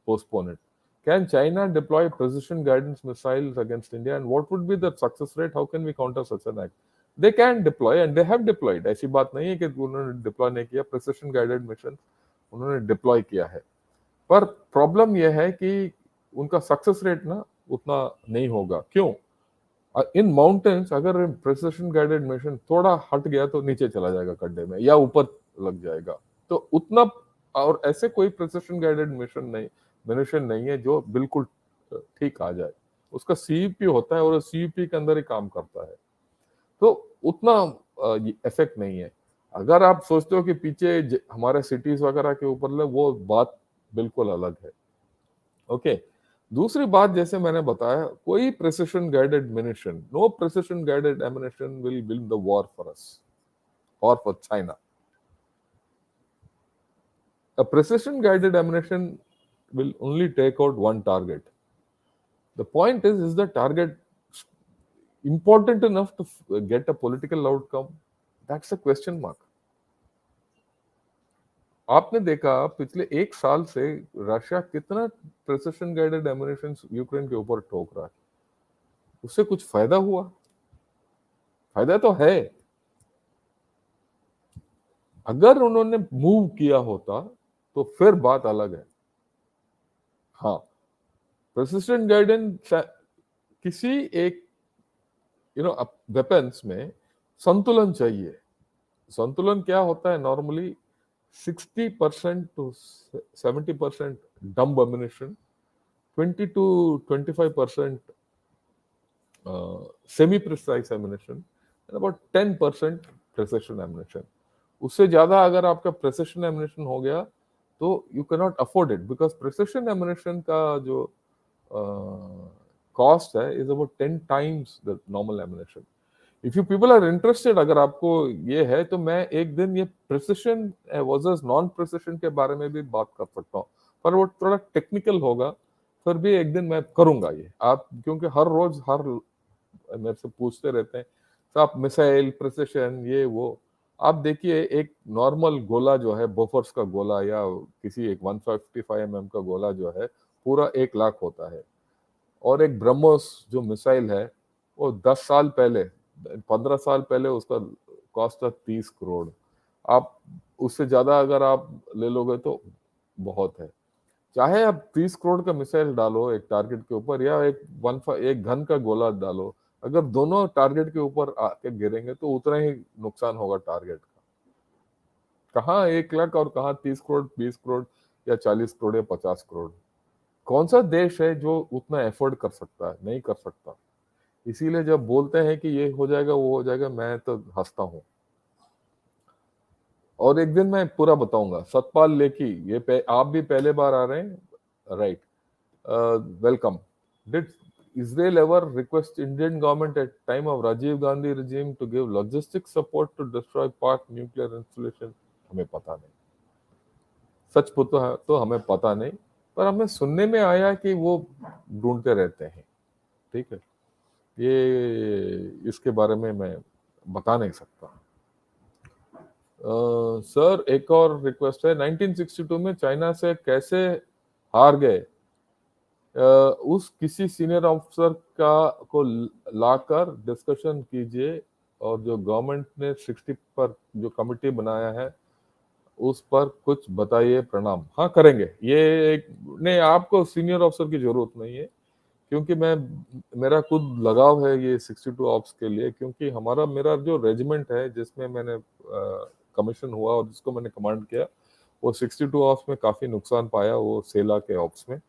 postpone it. Can China deploy precision guidance missiles against India and what would be the success rate? How can we counter such an act? They can deploy and they have deployed. ऐसी बात नहीं है कि उन्होंने deploy नहीं किया. Precision guided mission उन्होंने deploy किया है. पर प्रॉब्लम यह है कि उनका सक्सेस रेट ना उतना नहीं होगा. क्यों? इन माउंटेन्स अगर प्रिसिशन गाइडेड मिशन थोड़ा हट गया तो नीचे चला जाएगा गड्ढे में या ऊपर लग जाएगा. तो उतना और ऐसे कोई प्रिसिशन गाइडेड मिशन नहीं है जो बिल्कुल ठीक आ जाए. उसका सीईपी होता है और सीईपी के अंदर ही काम करता है. तो उतना इफेक्ट नहीं है. अगर आप सोचते हो कि पीछे हमारे सिटीज वगैरह के ऊपर वो बात बिल्कुल अलग है. ओके. दूसरी बात जैसे मैंने बताया, कोई precision guided mission, no precision guided ammunition will win the war for us और for China. A precision guided ammunition will only take out one target. The point is the target important enough to get a political outcome? That's a question mark. आपने देखा पिछले एक साल से Russia कितना precision guided ammunition Ukraine के ऊपर ठोक रहा है. उससे कुछ फायदा हुआ? फायदा तो है. अगर उन्होंने मूव किया होता तो फिर बात अलग है. हाँ, प्रिसिशन गाइडेंस किसी एक वेपन्स में संतुलन चाहिए. संतुलन क्या होता है? Normally 60% to 70% dumb ammunition, 20 to 25% semi-precise ammunition, and about 10% precision ammunition. उससे ज्यादा अगर आपका प्रिसिशन एमिनेशन हो गया तो you can not afford it, because precision एमिनेशन का जो कॉस्ट है is about 10 times the normal एमिनेशन. If you people are interested, अगर आपको ये है तो मैं एक दिन ये प्रिसिशन वर्सेस नॉन प्रिसिशन के बारे में भी बात कर सकता हूँ, पर वो थोड़ा टेक्निकल होगा. फिर भी एक दिन मैं करूंगा ये. आप क्योंकि हर रोज मेरे से पूछते रहते हैं तो आप मिसाइल प्रिसिशन ये वो. आप देखिए एक नॉर्मल गोला जो है, बोफर्स का गोला या किसी एक 155 mm का गोला जो है पूरा 1 लाख होता है. और एक ब्रह्मोस जो मिसाइल है वो 10 साल पहले 15 साल पहले उसका कॉस्ट था 30 करोड़. आप उससे ज्यादा अगर आप ले लोगे तो बहुत है. चाहे आप 30 करोड़ का मिसाइल डालो एक टारगेट के ऊपर या एक घन का गोला डालो, अगर दोनों टारगेट के ऊपर आके गिरेंगे तो उतना ही नुकसान होगा टारगेट का. कहाँ 1 लाख और कहाँ 30 करोड़ 20 करोड़ या 40 करोड़ या 50 करोड़. कौन सा देश है जो उतना एफोर्ड कर सकता है? नहीं कर सकता. इसीलिए जब बोलते हैं कि ये हो जाएगा वो हो जाएगा, मैं तो हंसता हूँ. और एक दिन मैं पूरा बताऊंगा. सतपाल लेकी, ये आप भी पहले बार आ रहे हैं, right? Welcome. Did Israel ever request Indian government at time of Rajiv Gandhi regime to give logistic support to destroy Pak nuclear installation? हमें पता नहीं. सच तो हमें पता नहीं, पर हमें सुनने में आया कि वो ढूंढते रहते हैं. ठीक है, ये इसके बारे में मैं बता नहीं सकता. सर एक और रिक्वेस्ट है. 1962 में चाइना से कैसे हार गए? उस किसी सीनियर ऑफिसर को लाकर डिस्कशन कीजिए और जो गवर्नमेंट ने 60 पर जो कमिटी बनाया है उस पर कुछ बताइए. प्रणाम. हाँ करेंगे ये. नहीं, आपको सीनियर ऑफिसर की जरूरत नहीं है क्योंकि मेरा खुद लगाव है ये 62 ऑप्स के लिए, क्योंकि मेरा जो रेजिमेंट है जिसमें मैंने कमीशन हुआ और जिसको मैंने कमांड किया वो 62 ऑप्स में काफी नुकसान पाया, वो सेला के ऑप्स में.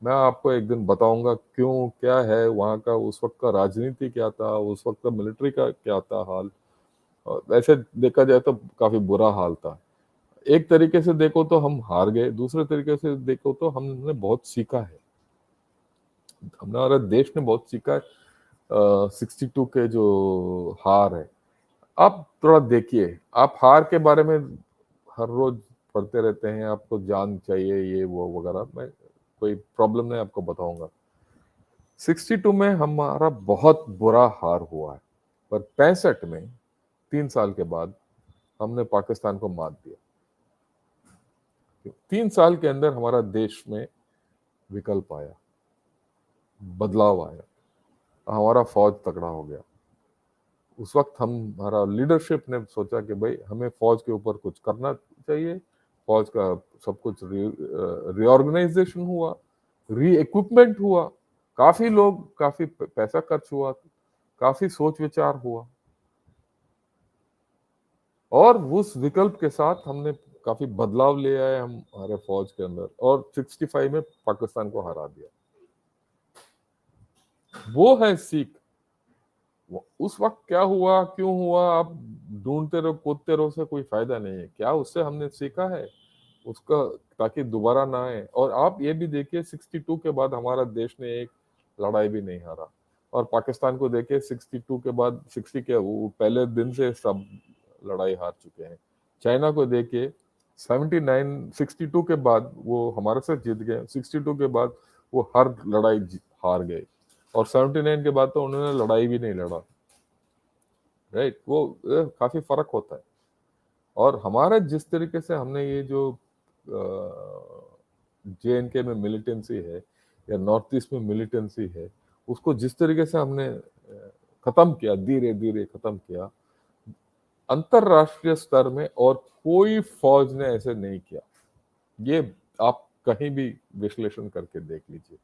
मैं आपको एक दिन बताऊंगा क्यों, क्या है वहाँ का उस वक्त का राजनीति क्या था, उस वक्त का मिलिट्री का क्या था हाल. और वैसे देखा जाए तो काफी बुरा हाल था. एक तरीके से देखो तो हम हार गए, दूसरे तरीके से देखो तो हमने बहुत सीखा है. हमारे देश ने बहुत सीखा है. 62 के जो हार है, आप थोड़ा देखिए, आप हार के बारे में हर रोज पढ़ते रहते हैं, आपको जान चाहिए ये वो वगैरह, मैं कोई प्रॉब्लम नहीं, आपको बताऊंगा। 62 में हमारा बहुत बुरा हार हुआ है, पर 65 में 3 साल के बाद हमने पाकिस्तान को मात दिया। 3 साल के अंदर हमारा देश में विकल्प आया, बदलाव आया, हमारा फौज तगड़ा हो गया। उस वक्त हमारा लीडरशिप ने सोचा कि भाई हमें फौज के ऊपर कुछ करना चाहिए। फौज का सब कुछ रीऑर्गेनाइजेशन हुआ, री इक्विपमेंट हुआ, काफी लोग, काफी पैसा खर्च हुआ, काफी सोच विचार हुआ, और उस विकल्प के साथ हमने काफी बदलाव ले आए हम हमारे फौज के अंदर, और 65 में पाकिस्तान को हरा दिया। वो है सीख। उस वक्त क्या हुआ, क्यों हुआ, आप ढूंढते रहो, कूदते रहो, से कोई फायदा नहीं है। क्या उससे हमने सीखा है उसका, ताकि दोबारा ना आए। और आप ये भी देखिए, 62 के बाद हमारा देश ने एक लड़ाई भी नहीं हारा। और पाकिस्तान को देखिए, 62 के बाद, 60 के वो पहले दिन से सब लड़ाई हार चुके हैं। चाइना को देखिए, 62 के बाद वो हमारे से जीत गए, 62 के बाद वो हर लड़ाई हार गए, और 79 के बाद तो उन्होंने लड़ाई भी नहीं लड़ा। राइट, वो काफी फर्क होता है। और हमारा जिस तरीके से हमने ये जो JNK में मिलिटेंसी है, या नॉर्थ ईस्ट में मिलिटेंसी है, उसको जिस तरीके से हमने खत्म किया, धीरे धीरे खत्म किया, अंतरराष्ट्रीय स्तर में और कोई फौज ने ऐसे नहीं किया। ये आप कहीं भी विश्लेषण करके देख लीजिए।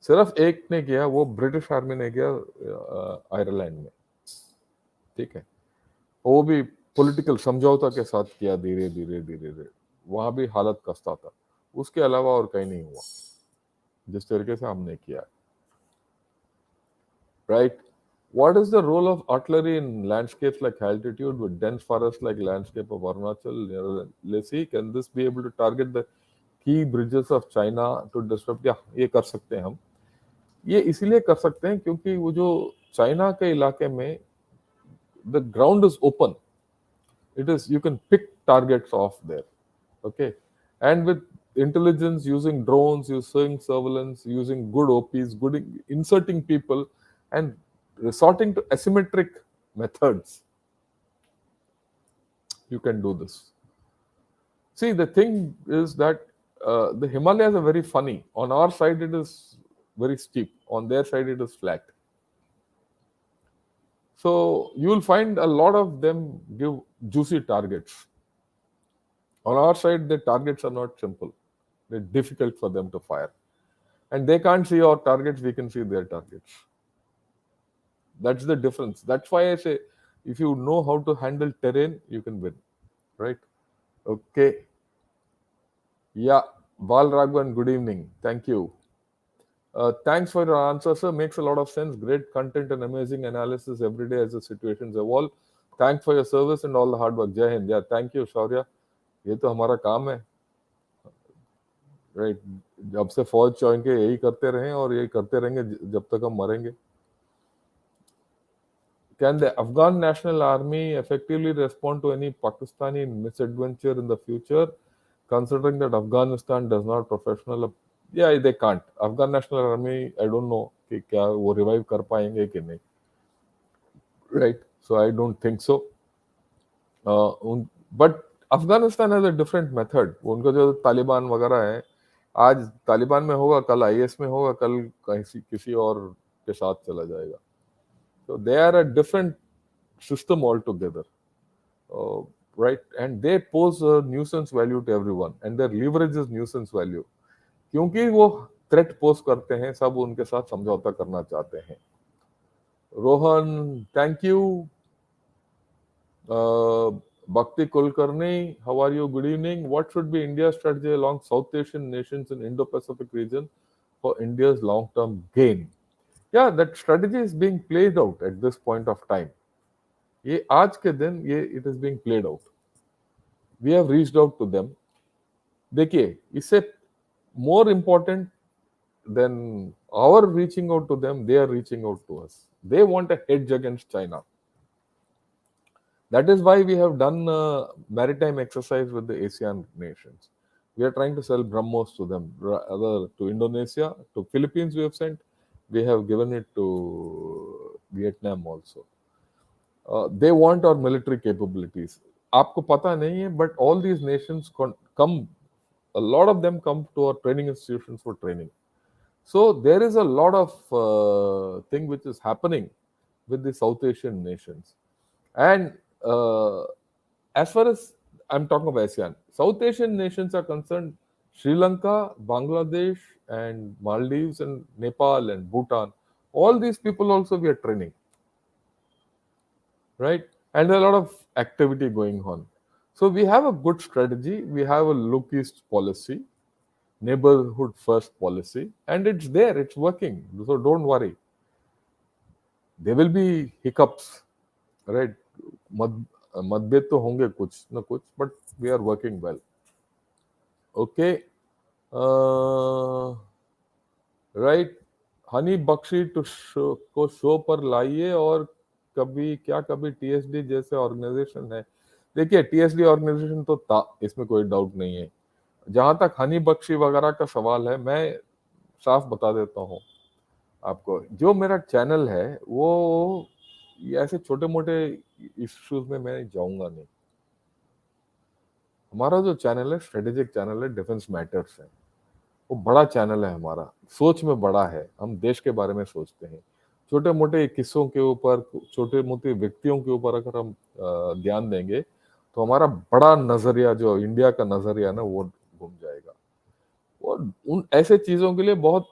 सिर्फ एक ने किया, वो ब्रिटिश आर्मी ने किया, आयरलैंड में। ठीक है, वो भी पॉलिटिकल समझौता के साथ किया, धीरे धीरे धीरे धीरे, वहां भी हालत खस्ता था। उसके अलावा और कहीं नहीं हुआ जिस तरीके से हमने किया। Right, what is the role of artillery in landscapes like altitude with dense forests like landscape of Arunachal? Let's see, can this be able to target the key bridges of China to disrupt? या ये कर सकते हैं हम। ये इसीलिए कर सकते हैं क्योंकि वो जो चाइना के इलाके में the ground is open. It is, you can pick targets off there. Okay, and with intelligence, using drones, using surveillance, using good OPs, good inserting people, and resorting to asymmetric methods, you can do this. See, the thing is that the Himalayas are very funny. On our side, it is very steep. On their side, it is flat. So you will find a lot of them give juicy targets. On our side, the targets are not simple. They're difficult for them to fire. And they can't see our targets, we can see their targets. That's the difference. That's why I say, if you know how to handle terrain, you can win. Right? Okay. Yeah. Bal Raghavan, good evening. Thank you. Thanks for your answer, sir. Makes a lot of sense. Great content and amazing analysis every day as the situations evolve. Thanks for your service and all the hard work. Jai Hind. Yeah, thank you, Shaurya. ये तो हमारा काम है, right. जब से फौज join के यही करते रहें और यही करते रहेंगे जब तक हम मरेंगे। Can the Afghan National Army effectively respond to any Pakistani misadventure in the future, considering that Afghanistan does not professional? Yeah, they can't. Afghan National Army, I don't know कि क्या वो revive कर पाएंगे कि नहीं, right? So I don't think so. But Afghanistan has a different method. उनका जो तालिबान वगैरह है, आज तालिबान में होगा, कल IS में होगा, कल किसी और के साथ चला जाएगा। So they are a different system altogether, right? And they pose a nuisance value to everyone, and their leverage is nuisance value. क्योंकि वो threat pose करते हैं, सब उनके साथ समझौता करना चाहते हैं। Rohan, thank you. Bhakti Kulkarni, how are you? Good evening. What should be India's strategy along South Asian nations in Indo-Pacific region for India's long-term gain? Yeah, that strategy is being played out at this point of time. ये आज के दिन ये it is being played out. We have reached out to them. देखिए, इससे more important then our reaching out to them, they are reaching out to us. They want a hedge against China. That is why we have done maritime exercise with the ASEAN nations. We are trying to sell BrahMos to them, rather to Indonesia, to Philippines we have sent. We have given it to Vietnam also. They want our military capabilities. आपको पता नहीं है, but all these nations come, a lot of them come to our training institutions for training. So there is a lot of thing which is happening with the South Asian nations. And as far as I'm talking about ASEAN, South Asian nations are concerned, Sri Lanka, Bangladesh, and Maldives, and Nepal, and Bhutan, all these people also we are training, right? And a lot of activity going on. So we have a good strategy. We have a look east policy, neighborhood first policy, and it's there, it's working. So don't worry. There will be hiccups, right? मतभेद तो होंगे कुछ ना कुछ, but we are working well. Okay, right. Honey Bakshi को show पर लाइए, और कभी टीएसडी जैसे ऑर्गेनाइजेशन है. देखिए, टीएसडी ऑर्गेनाइजेशन तो था, इसमें कोई डाउट नहीं है. जहां तक हनी बख्शी वगैरह का सवाल है, मैं साफ बता देता हूँ आपको, जो मेरा चैनल है वो ऐसे छोटे मोटे इश्यूज में मैं जाऊंगा नहीं. हमारा जो चैनल है स्ट्रेटेजिक चैनल है, डिफेंस मैटर्स है, वो बड़ा चैनल है हमारा, सोच में बड़ा है, हम देश के बारे में सोचते हैं. छोटे मोटे किस्सों के ऊपर, छोटे मोटे व्यक्तियों के ऊपर अगर हम ध्यान देंगे तो हमारा बड़ा नजरिया, जो इंडिया का नजरिया ना, वो घूम जाएगा. और उन ऐसे चीजों के लिए बहुत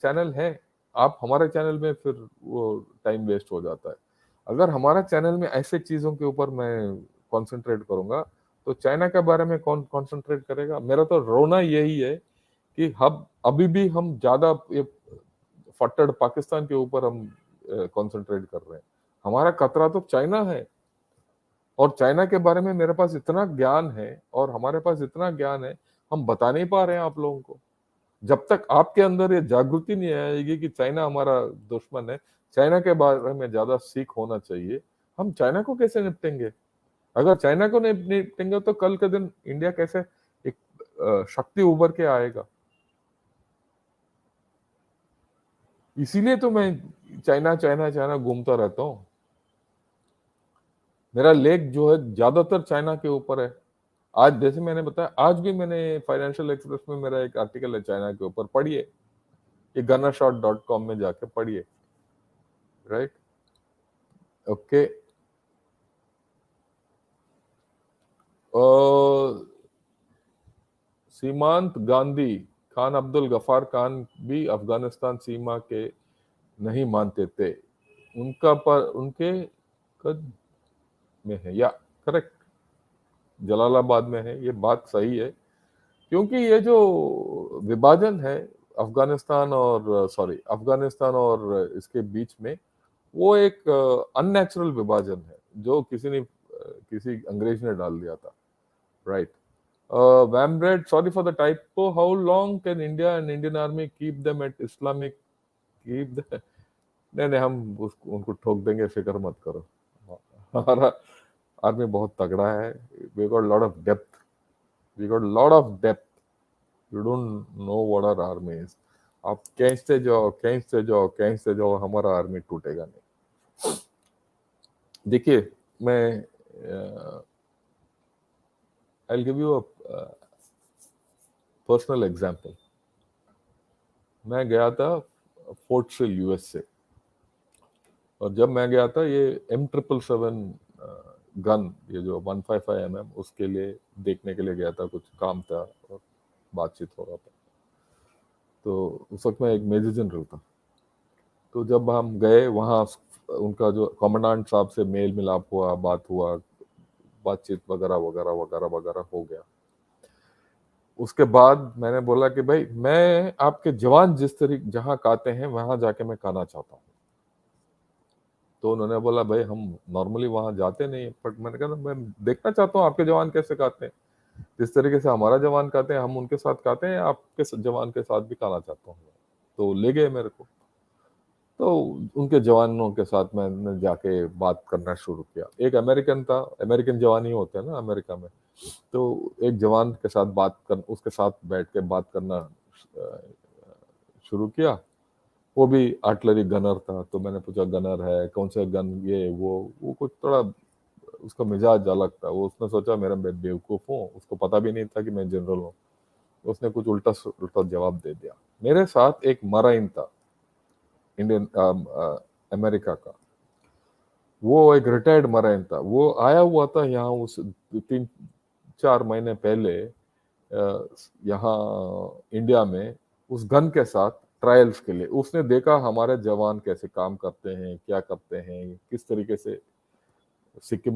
चैनल है. आप हमारे चैनल में फिर वो टाइम वेस्ट हो जाता है. अगर हमारा चैनल में ऐसे चीजों के ऊपर मैं कंसंट्रेट करूंगा तो चाइना के बारे में कौन कंसंट्रेट करेगा? मेरा तो रोना यही है कि हम अभी भी हम ज्यादा ये फट्टड़ पाकिस्तान के ऊपर हम कंसंट्रेट कर रहे हैं. हमारा खतरा तो चाइना है, और चाइना के बारे में मेरे पास इतना ज्ञान है, और हमारे पास इतना ज्ञान है, हम बता नहीं पा रहे हैं आप लोगों को. जब तक आपके अंदर ये जागृति नहीं आएगी कि चाइना हमारा दुश्मन है, चाइना के बारे में ज्यादा सीख होना चाहिए, हम चाइना को कैसे निपटेंगे? अगर चाइना को नहीं निपटेंगे तो कल के दिन इंडिया कैसे एक शक्ति उभर के आएगा? इसीलिए तो मैं चाइना चाइना चाइना घूमता रहता हूँ. मेरा लेख जो है ज्यादातर चाइना के ऊपर है. आज जैसे मैंने बताया, आज भी मैंने फाइनेंशियल एक्सप्रेस में मेरा एक आर्टिकल है चाइना के ऊपर, पढ़िए, ये gunnershot.com में जाके पढ़िए, राइट? ओके. सीमांत गांधी, खान अब्दुल गफार खान भी अफगानिस्तान सीमा के नहीं मानते थे, उनका पर उनके कद में है, या करेक्ट, जलालाबाद में है. ये बात सही है, क्योंकि ये जो विभाजन है अफगानिस्तान और इसके बीच में, वो एक अननेचुरल विभाजन है जो किसी अंग्रेज ने डाल दिया था, right? Wamred, sorry for the typo. How long can India and Indian Army keep them at Islamic? नहीं, हम उनको ठोक देंगे, फिक्र मत करो. हमारा आर्मी बहुत तगड़ा है. We got a lot of depth. You don't know what our army is. आप खींचते जाओ, हमारा आर्मी टूटेगा नहीं. देखिए, मैं I'll give you a personal example. मैं गया था फोर्ट सिल यूएस से, और जब मैं गया था ये M777 गन, ये जो 155mm, उसके लिए देखने के लिए गया था. कुछ काम था और बातचीत हो रहा था. तो उस वक्त मैं एक मेजर जनरल था. तो जब हम गए वहाँ, उनका जो कमांडेंट साहब से मेल मिलाप हुआ, बातचीत वगैरह वगैरह वगैरह वगैरह हो गया. उसके बाद मैंने बोला कि भाई, मैं आपके जवान जिस तरीके जहां काते हैं वहां जाके मैं खाना चाहता हूँ. तो उन्होंने बोला, भाई हम नॉर्मली वहां जाते नहीं, बट मैंने कहा मैं देखना चाहता हूँ आपके जवान कैसे काते हैं. जिस तरीके से हमारा जवान काते हैं, हम उनके साथ काते हैं, आपके जवान के साथ भी खाना चाहता हूँ. तो ले गए मेरे को। तो उनके जवानों के साथ मैंने जाके बात करना शुरू किया। एक अमेरिकन था, अमेरिकन जवान ही होते हैं ना अमेरिका में, तो एक जवान के साथ उसके साथ बैठ के बात करना शुरू किया। वो भी आर्टिलरी गनर था, तो मैंने पूछा गनर है कौन सा गन, ये वो कुछ थोड़ा उसका मिजाज अलग था। वो उसने सोचा मेरा मैं बेवकूफ़ हूँ, उसको पता भी नहीं था कि मैं जनरल हूँ। उसने कुछ उल्टा उल्टा जवाब दे दिया। मेरे साथ एक मराइन था, इंडियन अमेरिका का। वो एक रिटायर्ड मराइन था, वो आया हुआ था यहाँ उस 3-4 महीने पहले यहाँ इंडिया में उस गन के साथ ट्रायल्स के लिए। उसने देखा हमारे जवान कैसे काम करते हैं, क्या करते हैं, किस तरीके से। सिक्किम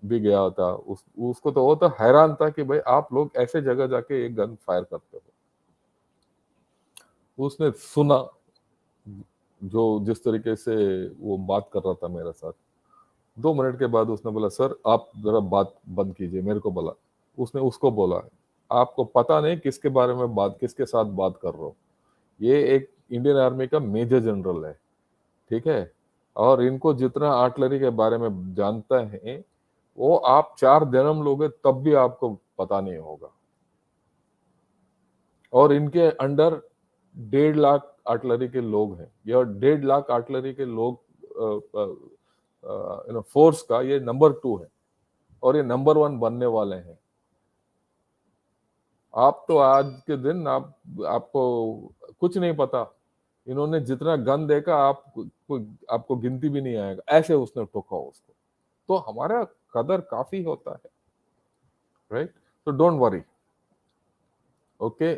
भी गया था, उसको तो वो तो हैरान था कि भाई आप लोग ऐसे जगह जाके एक गन फायर करते हो। उसने सुना जो जिस तरीके से वो बात कर रहा था मेरे साथ। 2 मिनट के बाद उसने बोला सर आप जरा बात बंद कीजिए, मेरे को बोला। उसने उसको बोला आपको पता नहीं किसके बारे में बात, किसके साथ बात कर रहा हो। ये एक इंडियन आर्मी का मेजर जनरल है, ठीक है, और इनको जितना आर्टिलरी के बारे में जानता है वो आप 4 जन्म लोगे तब भी आपको पता नहीं होगा। और इनके अंडर 1.5 लाख आर्टिलरी के लोग हैं। यह 1.5 लाख आर्टिलरी के लोग फोर्स का ये नंबर 2 है, और ये नंबर 1 बनने वाले हैं। आप तो आज के दिन आपको कुछ नहीं पता। इन्होंने जितना गन देखा आपको गिनती भी नहीं आएगा, ऐसे उसने टोका उसको। तो हमारा कदर काफी होता है, राइट? तो don't worry, okay.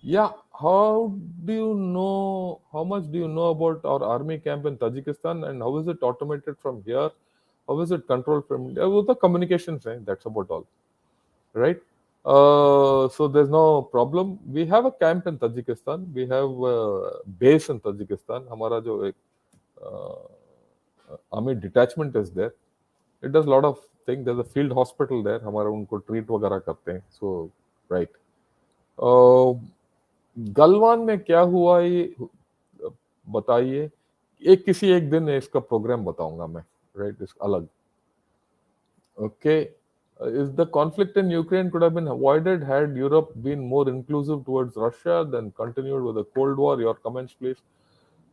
Yeah, how much do you know about our army camp in Tajikistan, and how is it automated from here? How is it controlled from India? Well, the communications, right? That's about all, right? So there's no problem. We have a camp in Tajikistan. We have a base in Tajikistan. हमारा जो एक army detachment is there. It does a lot of things. There's a field hospital there. हमारा उनको treat वगैरह करते हैं. So, right. Galwan में क्या हुआ ये बताइए। किसी एक दिन इसका प्रोग्राम बताऊंगा मैं, राइट? इस अलग, okay. Is the conflict in Ukraine could have been avoided had Europe been more inclusive towards Russia than continued with the Cold War? Your comments, please.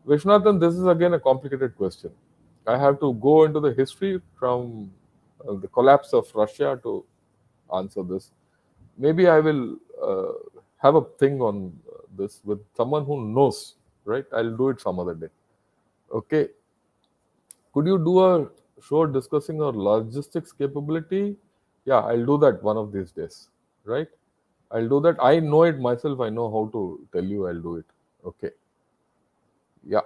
Vishnathan, this is again a complicated question. I have to go into the history from the collapse of Russia to answer this. Maybe I will have a thing on this with someone who knows, right? I'll do it some other day. Okay. Could you do a show discussing our logistics capability? Yeah, I'll do that one of these days, right? I'll do that. I know it myself. I know how to tell you. I'll do it. Okay. Yeah.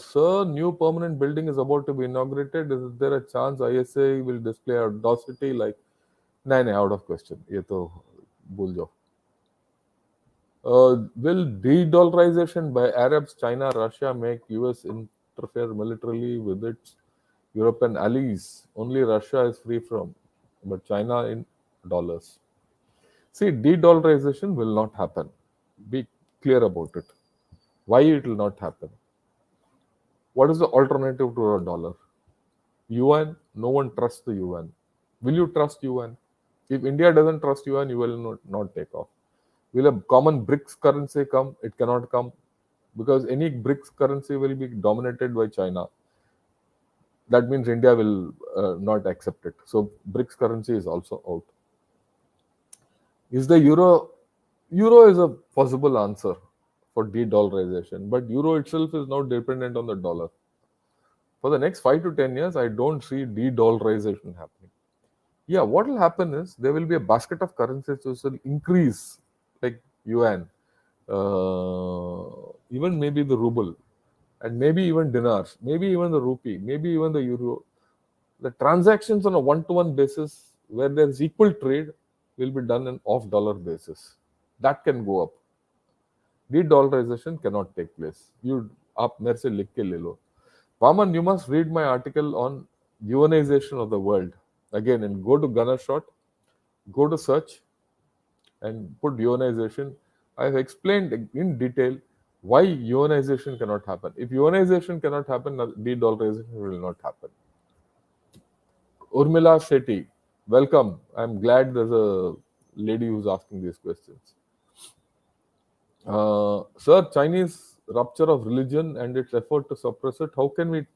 Sir, new permanent building is about to be inaugurated. Is there a chance ISA will display audacity like? नहीं, out of question. ये तो भूल जाओ. Will de-dollarization by Arabs, China, Russia make US interfere militarily with its European allies? Only Russia is free from, but China in dollars. See, de-dollarization will not happen. Be clear about it. Why it will not happen? What is the alternative to a dollar? UN, no one trusts the UN. Will you trust UN? If India doesn't trust UN, you will not take off. Will a common BRICS currency come? It cannot come, because any BRICS currency will be dominated by China. That means India will not accept it. So BRICS currency is also out. Is the euro? Euro is a possible answer for de-dollarization, but euro itself is now dependent on the dollar. For the next 5 to 10 years, I don't see de-dollarization happening. Yeah, what will happen is there will be a basket of currencies which will increase, like yuan, even maybe the ruble, and maybe even dinars, maybe even the rupee, maybe even the euro. The transactions on a one-to-one basis where there is equal trade will be done on off-dollar basis. That can go up. De-dollarization cannot take place. आप मेरे से लिख के ले लो. Vaman, you must read my article on yuanization of the world. Again, and go to Gunnershot, go to search, and put ionization. I've explained in detail why ionization cannot happen. If ionization cannot happen, de-dollarization will not happen. Urmila Shetty, welcome. I'm glad there's a lady who's asking these questions. Sir, Chinese rupture of religion and its effort to suppress it, how can we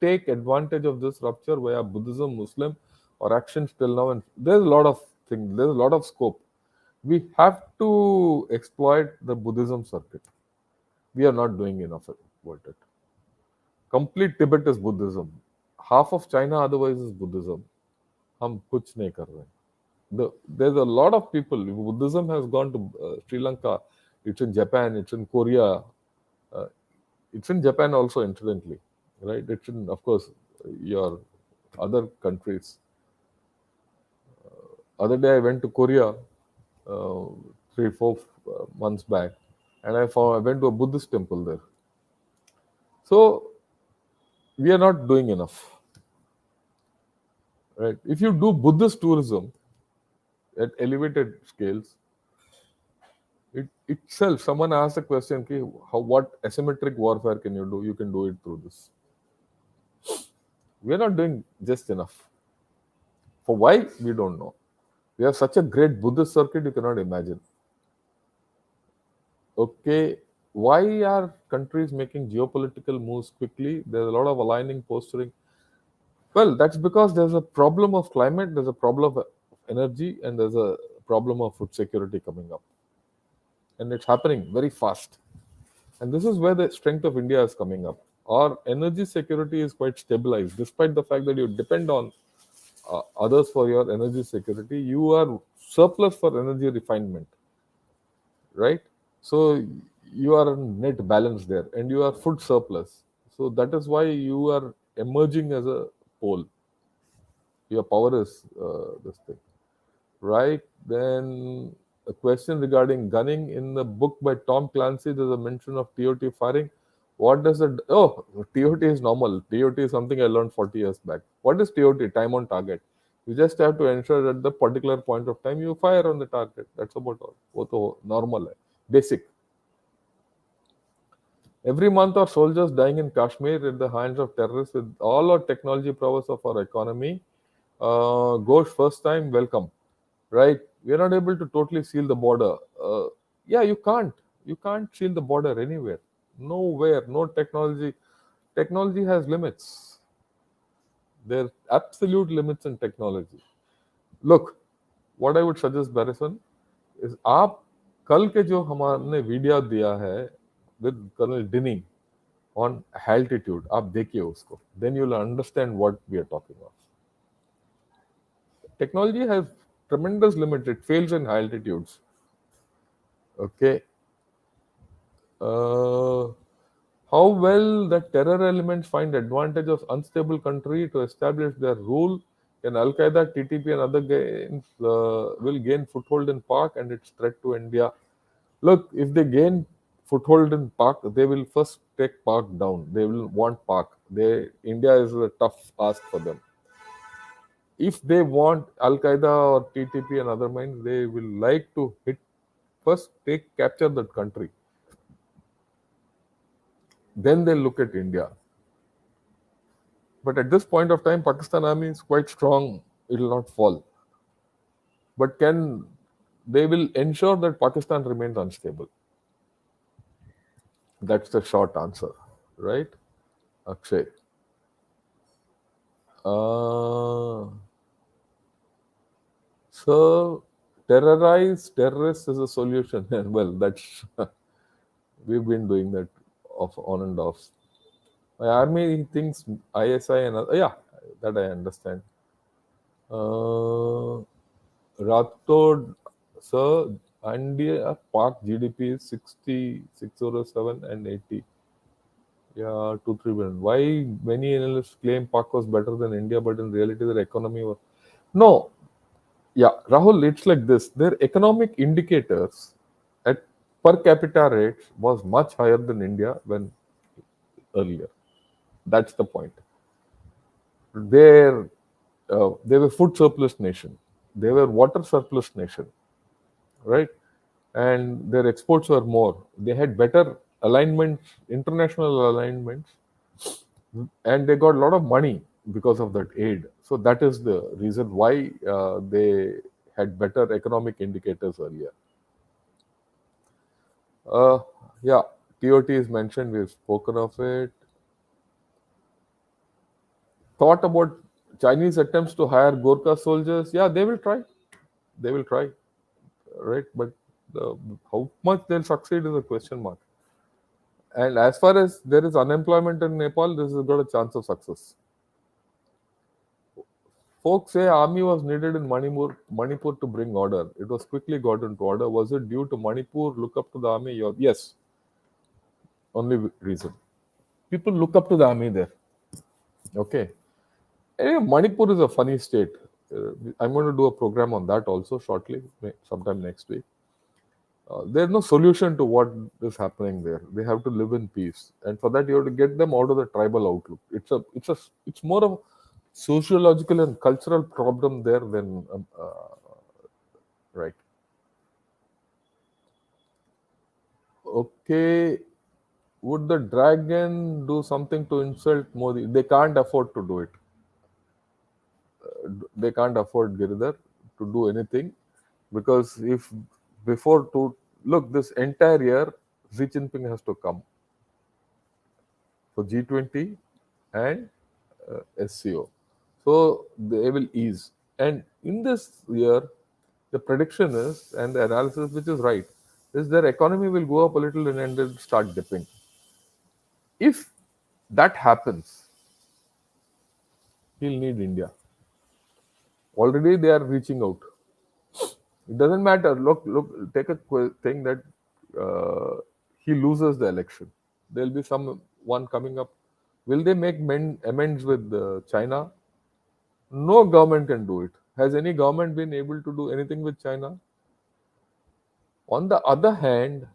take advantage of this rupture via Buddhism, Muslim, or actions till now? And there's a lot of things, there's a lot of scope. We have to exploit the Buddhism circuit. We are not doing enough about it. Complete Tibet is Buddhism. Half of China otherwise is Buddhism. हम कुछ नहीं कर रहे. There's a lot of people. Buddhism has gone to Sri Lanka. It's in Japan. It's in Korea. Uh, it's in Japan also, incidentally, right? It's in, of course, your other countries. Other day I went to Korea, 3 4 months back, and I went to a Buddhist temple there. So we are not doing enough, right? If you do Buddhist tourism at elevated scales, it itself, someone asked a question, okay, what asymmetric warfare can you do? You can do it through this. We are not doing just enough. For why? We don't know. We have such a great Buddhist circuit, you cannot imagine. Okay, why are countries making geopolitical moves quickly? There's a lot of aligning, posturing. Well, that's because there's a problem of climate, there's a problem of energy, and there's a problem of food security coming up. And it's happening very fast. And this is where the strength of India is coming up. Our energy security is quite stabilized, despite the fact that you depend on others for your energy security. You are surplus for energy refinement, right? So you are in net balance there, and you are food surplus. So that is why you are emerging as a pole. Your power is this thing, right? Then a question regarding gunning in the book by Tom Clancy. There's a mention of TOT firing. What does it? Oh, TOT is normal. TOT is something I learned 40 years back. What is TOT? Time on target. You just have to ensure that the particular point of time you fire on the target. That's about all. वो तो normal है, basic. Every month, our soldiers dying in Kashmir at the hands of terrorists with all our technology prowess of our economy. Ghosh, first time, welcome. Right? We are not able to totally seal the border. Yeah, you can't. You can't seal the border anywhere. Nowhere. No technology. Technology has limits. There are absolute limits in technology. Look, what I would suggest, Barrison, is आप कल के जो हमारे video दिया है with Colonel Dinny on altitude, आप देखिए उसको. Then you'll understand what we are talking of. Technology has tremendous limits. It fails in high altitudes. Okay. How well the terror elements find advantage of unstable country to establish their rule? Can Al Qaeda, TTP, and other gains will gain foothold in Pak and its threat to India? Look, if they gain foothold in Pak, they will first take Pak down. They will want Pak. India is a tough ask for them. If they want Al Qaeda or TTP and other minds, they will like to capture that country. Then they'll look at India. But at this point of time, Pakistan army is quite strong. It will not fall. But they will ensure that Pakistan remains unstable? That's the short answer, right? Akshay. So, terrorize terrorists is a solution. Well, that's we've been doing that on and off. My army thinks ISI and yeah, that I understand. Rathod, sir, India Pak GDP is 60, 607 and 80. Yeah, 2 3 billion. Why many analysts claim Pak was better than India, but in reality their economy was no. Yeah, Rahul, it's like this. Their economic indicators at per capita rates was much higher than India when earlier. That's the point. They were food surplus nation. They were water surplus nation. right? And their exports were more. They had better alignments, international alignments, and they got a lot of money because of that aid. So that is the reason why they had better economic indicators earlier. Uh, yeah, TOT is mentioned. We've spoken of it. Thought about Chinese attempts to hire Gorkha soldiers. Yeah, they will try. They will try, right? But uh, how much they'll succeed is a question mark. And as far as there is unemployment in Nepal, this has got a chance of success. Folks say army was needed in Manipur to bring order. It was quickly got into order. Was it due to Manipur look up to the army? Yes, only reason. People look up to the army there. Okay. Anyway, Manipur is a funny state. I'm going to do a program on that also shortly, sometime next week. There's no solution to what is happening there. They have to live in peace, and for that you have to get them out of the tribal outlook. It's more of a sociological and cultural problem there than right. Okay, would the dragon do something to insult Modi? They can't afford to do it. They can't afford Giridhar to do anything because if before to look this entire year, Xi Jinping has to come for G20 and SCO. So they will ease. And in this year, the prediction is, and the analysis which is right, is their economy will go up a little and then they'll start dipping. If that happens, he'll need India. Already they are reaching out. It doesn't matter. Look. Take a thing that he loses the election. There'll be some one coming up. Will they make amends with China? No government can do it. Has any government been able to do anything with China? On the other hand,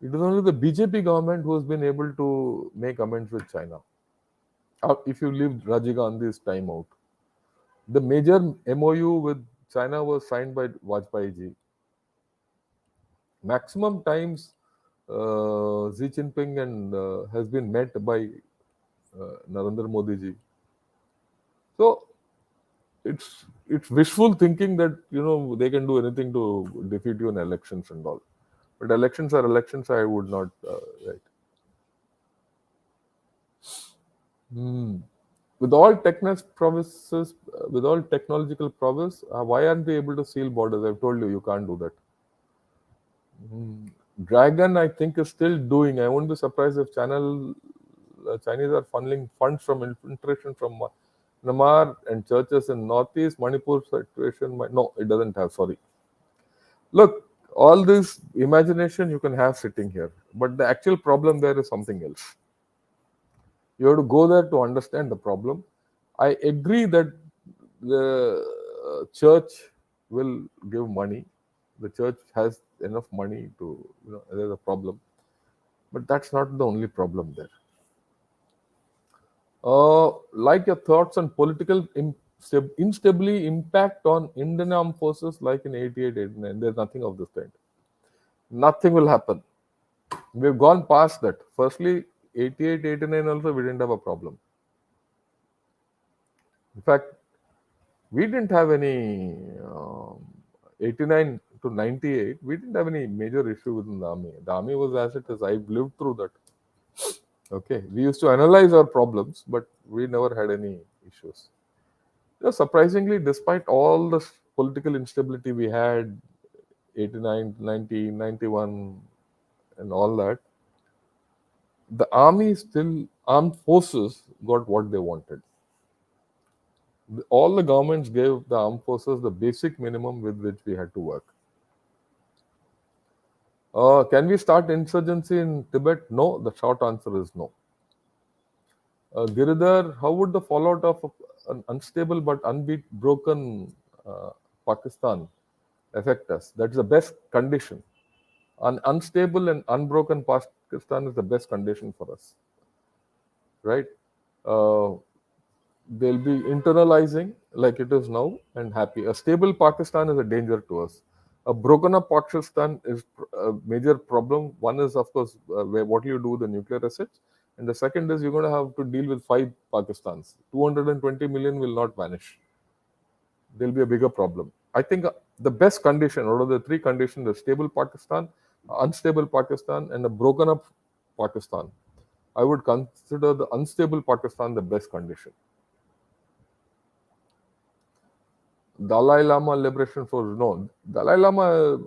it is only the BJP government who has been able to make amends with China. If you leave Rajiv Gandhi's time out, the major MOU with China was signed by Vajpayee ji. Maximum times, Xi Jinping and has been met by Narendra Modi ji. So it's wishful thinking that they can do anything to defeat you in elections and all. But elections are elections. I would not. Right. Hmm. With all with all technological prowess, why aren't we able to seal borders? I've told you, you can't do that. Hmm. Dragon, I think, is still doing. I won't be surprised if Chinese are funneling funds from infiltration from Myanmar and churches in Northeast. Manipur situation, no, it doesn't have. Sorry. Look, all this imagination you can have sitting here, but the actual problem there is something else. You have to go there to understand the problem. I agree that the church will give money. The church has enough money to, there's a problem. But that's not the only problem there. Like your thoughts on political instability impact on Indian armed forces like in 88, 89. There's nothing of this kind. Nothing will happen. We've gone past that. Firstly, 88, 89 also we didn't have a problem. In fact, we didn't have any 89 to 98. We didn't have any major issue within the army. The army was as it is. I've lived through that. Okay, we used to analyze our problems, but we never had any issues. Surprisingly, despite all the political instability we had, 89, 90, 91, and all that, the armed forces got what they wanted. All the governments gave the armed forces the basic minimum with which we had to work. Can we start insurgency in Tibet? No, the short answer is no. Giridhar, how would the fallout of an unstable but broken Pakistan affect us? That's the best condition. An unstable and unbroken Pakistan is the best condition for us, right? Uh, they'll be internalizing like it is now and happy. A stable Pakistan is a danger to us. A broken up Pakistan is a major problem. One is, of course, what do you do with the nuclear assets? And the second is you're going to have to deal with five Pakistans. 220 million will not vanish. There'll be a bigger problem. I think the best condition, out of the three conditions, the stable Pakistan, unstable Pakistan, and a broken up Pakistan, I would consider the unstable Pakistan the best condition. Dalai Lama Liberation Force, no. Dalai Lama,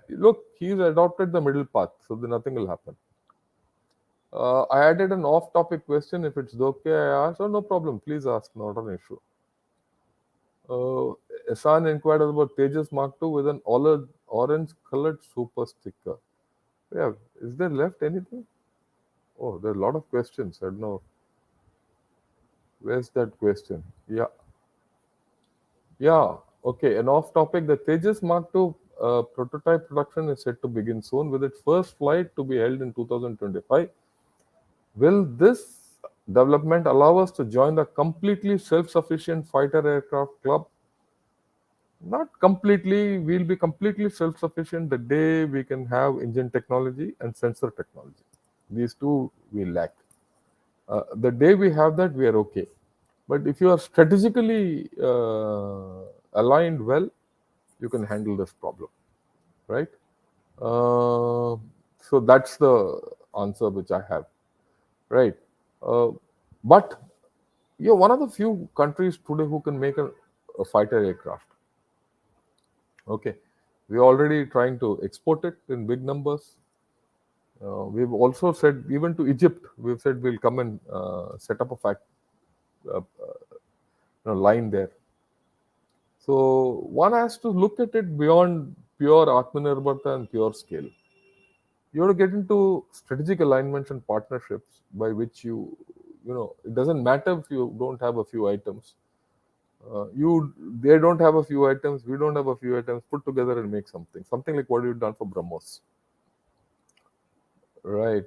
look, he's adopted the middle path, so then nothing will happen. I added an off-topic question. If it's okay, I asked. Oh, no problem. Please ask. Not an issue. Ehsan inquired about Tejas Mark II with an orange-colored super sticker. Yeah, is there left anything? Oh, there are a lot of questions. I don't know. Where's that question? Yeah. Yeah. Okay. And off topic, the Tejas Mark II prototype production is set to begin soon with its first flight to be held in 2025. Will this development allow us to join the completely self-sufficient fighter aircraft club? Not completely. We'll be completely self-sufficient the day we can have engine technology and sensor technology. These two we lack. The day we have that, we are okay. But if you are strategically aligned well, you can handle this problem, right? So that's the answer which I have, right? But you're one of the few countries today who can make a fighter aircraft. Okay, we're already trying to export it in big numbers. We've also said, even to Egypt, we've said we'll come and set up a line there. So one has to look at it beyond pure Atmanirbharta and pure scale. You have to get into strategic alignments and partnerships by which it doesn't matter if you don't have a few items. They don't have a few items, we don't have a few items, put together and make something like what you've done for BrahMos. Right.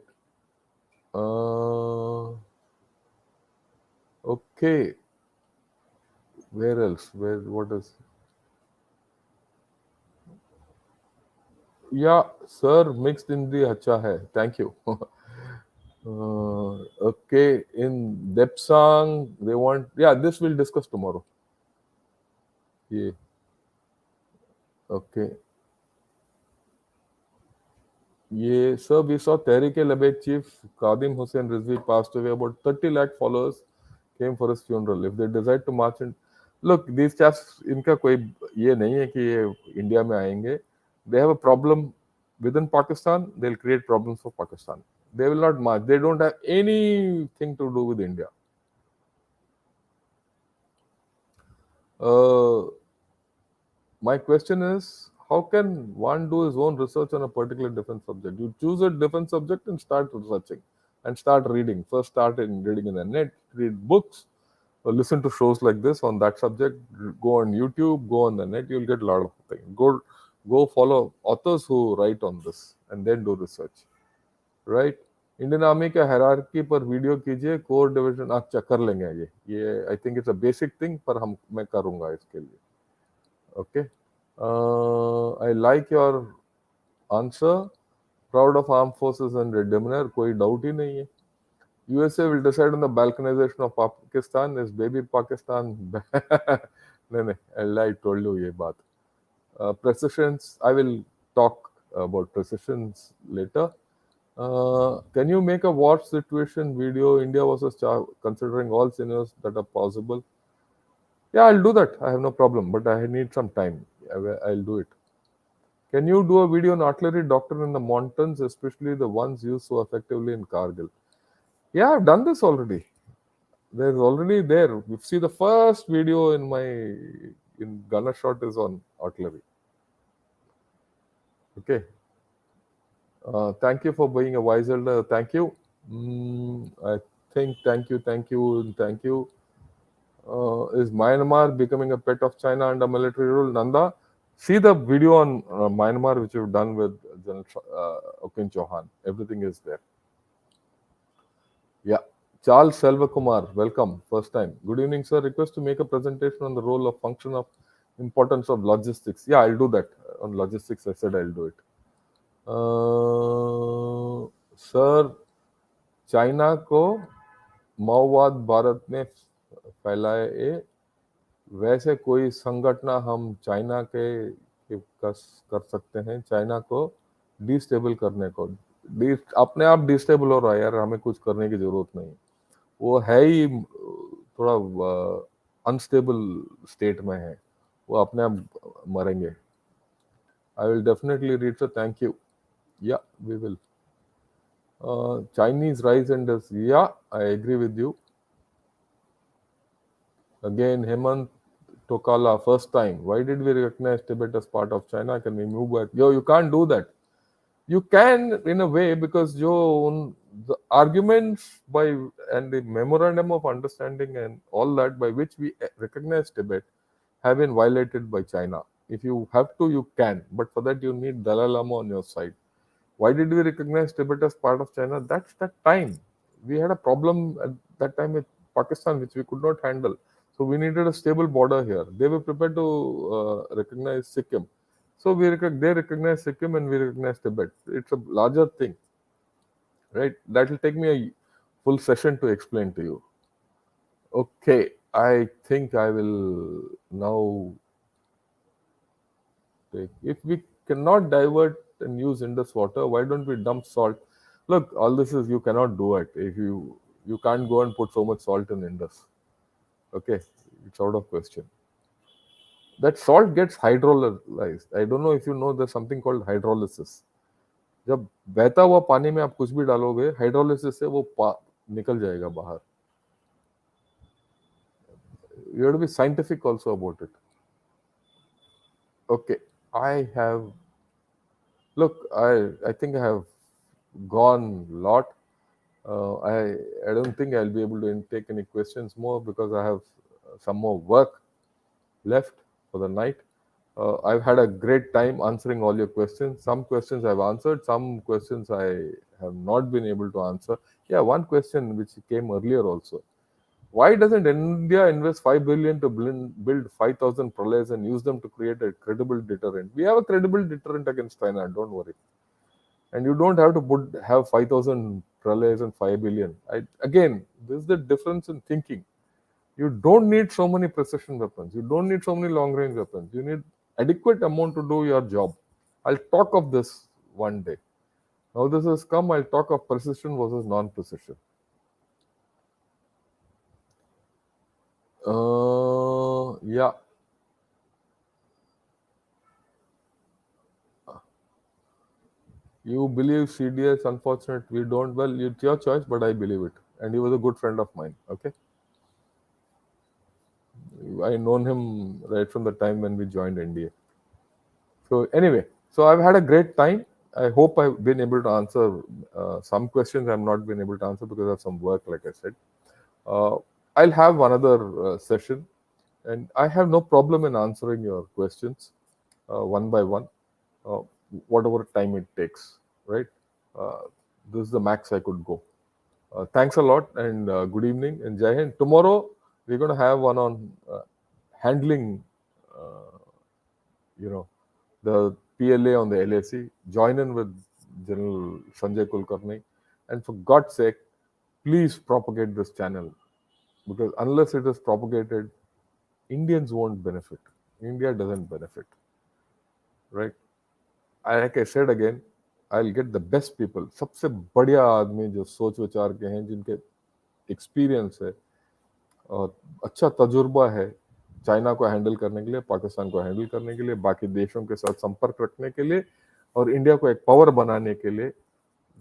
Okay. Where else? What is? Yeah, sir, mixed Hindi acha hai. Thank you. Okay, in Depsang, they want. Yeah, this we'll discuss tomorrow. Yeah. Okay. Yeah, sir, we saw Tehreek-e-Labbaik chief Qadim Hussain Rizvi passed away. About 30 lakh followers came for his funeral. If they decide to march in, look, these chaps, इनका कोई ये नहीं है कि ये India में आएंगे. They have a problem within Pakistan. They'll create problems for Pakistan. They will not march. They don't have anything to do with India. My question is, how can one do his own research on a particular defense subject? You choose a defense subject and start researching and start reading. First, start reading in the net, read books, or listen to shows like this on that subject. Go on YouTube, go on the net. You'll get a lot of things. Go follow authors who write on this and then do research. Right? Indian army के hierarchy पर video कीजिए core division अच्छा कर लेंगे ये I think it's a basic thing पर मैं करूंगा इसके लिए okay I like your answer proud of arm forces and डिमनर कोई डाउट ही नहीं है USA will decide on the balkanization of Pakistan is baby Pakistan नहीं आई टोल्ड यू ये बात precisions I will talk about precisions later. Can you make a war situation video, India versus considering all scenarios that are possible? Yeah, I'll do that. I have no problem, but I need some time. I'll do it. Can you do a video on artillery doctrine in the mountains, especially the ones used so effectively in Kargil? Yeah, I've done this already. There's already there. You see the first video in gunner shot is on artillery. Okay. Thank you for being a wise elder. Thank you. I think thank you. Is Myanmar becoming a pet of China under military rule? Nanda, see the video on Myanmar which you've done with General Okin Chauhan. Everything is there. Yeah. Charles Selvakumar, welcome. First time. Good evening, sir. Request to make a presentation on the role of function of importance of logistics. Yeah, I'll do that. on logistics. I said I'll do it. Sir, China को माओवाद भारत में फैलाए, वैसे कोई संगठन हम China के कर सकते हैं चाइना को डिस्टेबल करने को? अपने आप डिस्टेबल हो रहा है यार, हमें कुछ करने की जरूरत नहीं। वो है ही थोड़ा अनस्टेबल स्टेट में है, वो अपने आप मरेंगे। I will definitely read, sir, thank you. या we will. Chinese rise and does, yeah, I agree with you. Again, Hemant Tokala, first time. Why did we recognize Tibet as part of China? Can we move back? Yo, you can't do that. You can in a way, because the arguments by and the memorandum of understanding and all that by which we recognize Tibet have been violated by China. If you have to, you can, but for that you need Dalai Lama on your side. Why did we recognize Tibet as part of China? That's that time. We had a problem at that time with Pakistan, which we could not handle. So we needed a stable border here. They were prepared to recognize Sikkim. So they recognize Sikkim and we recognize Tibet. It's a larger thing, right? That will take me a full session to explain to you. Okay, I think I will now take. If we cannot divert and use Indus water, why don't we dump salt? Look, all this is, you cannot do it. If you can't go and put so much salt in Indus. Okay, it's out of question. That salt gets hydrolyzed. I don't know if you know, there's something called hydrolysis. जब बहता हुआ पानी में आप कुछ भी डालोगे, hydrolysis से वो निकल जाएगा बाहर. You have to be scientific also about it. Okay, I think I have gone a lot. I don't think I'll be able to take any questions more because I have some more work left for the night. I've had a great time answering all your questions. Some questions I've answered, some questions I have not been able to answer. Yeah, one question which came earlier also. Why doesn't India invest 5 billion to build 5,000 pralays and use them to create a credible deterrent? We have a credible deterrent against China, don't worry. And you don't have to have 5,000 pralays and 5 billion. Again, this is the difference in thinking. You don't need so many precision weapons. You don't need so many long-range weapons. You need adequate amount to do your job. I'll talk of this one day. Now this has come, I'll talk of precision versus non-precision. Yeah. You believe CDS, unfortunate, we don't. Well, it's your choice, but I believe it. And he was a good friend of mine, okay? I known him right from the time when we joined NDA. So anyway, so I've had a great time. I hope I've been able to answer some questions I've not been able to answer because of some work, like I said. I'll have another session, and I have no problem in answering your questions one by one, whatever time it takes, right? This is the max I could go. Thanks a lot, and good evening, and Jai Hind. Tomorrow, we're going to have one on handling, the PLA on the LAC. Join in with General Sanjay Kulkarni. And for God's sake, please propagate this channel. Because unless it is propagated, Indians won't benefit. India doesn't benefit. Right? Like I said again, I'll get the best people. सबसे बढ़िया आदमी जो सोच विचार के हैं, जिनके experience है और अच्छा तजुर्बा है चाइना को हैंडल करने के लिए, पाकिस्तान को हैंडल करने के लिए, बाकी देशों के साथ संपर्क रखने के लिए और इंडिया को एक पावर बनाने के लिए,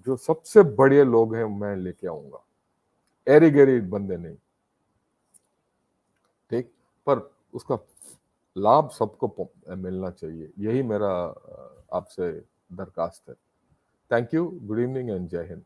जो सबसे बढ़िया लोग हैं मैं लेके आऊंगा. एरी गैरी बंदे नहीं, ठीक, पर उसका लाभ सबको मिलना चाहिए. यही मेरा आपसे दरखास्त है. Thank you, good evening and जय हिंद.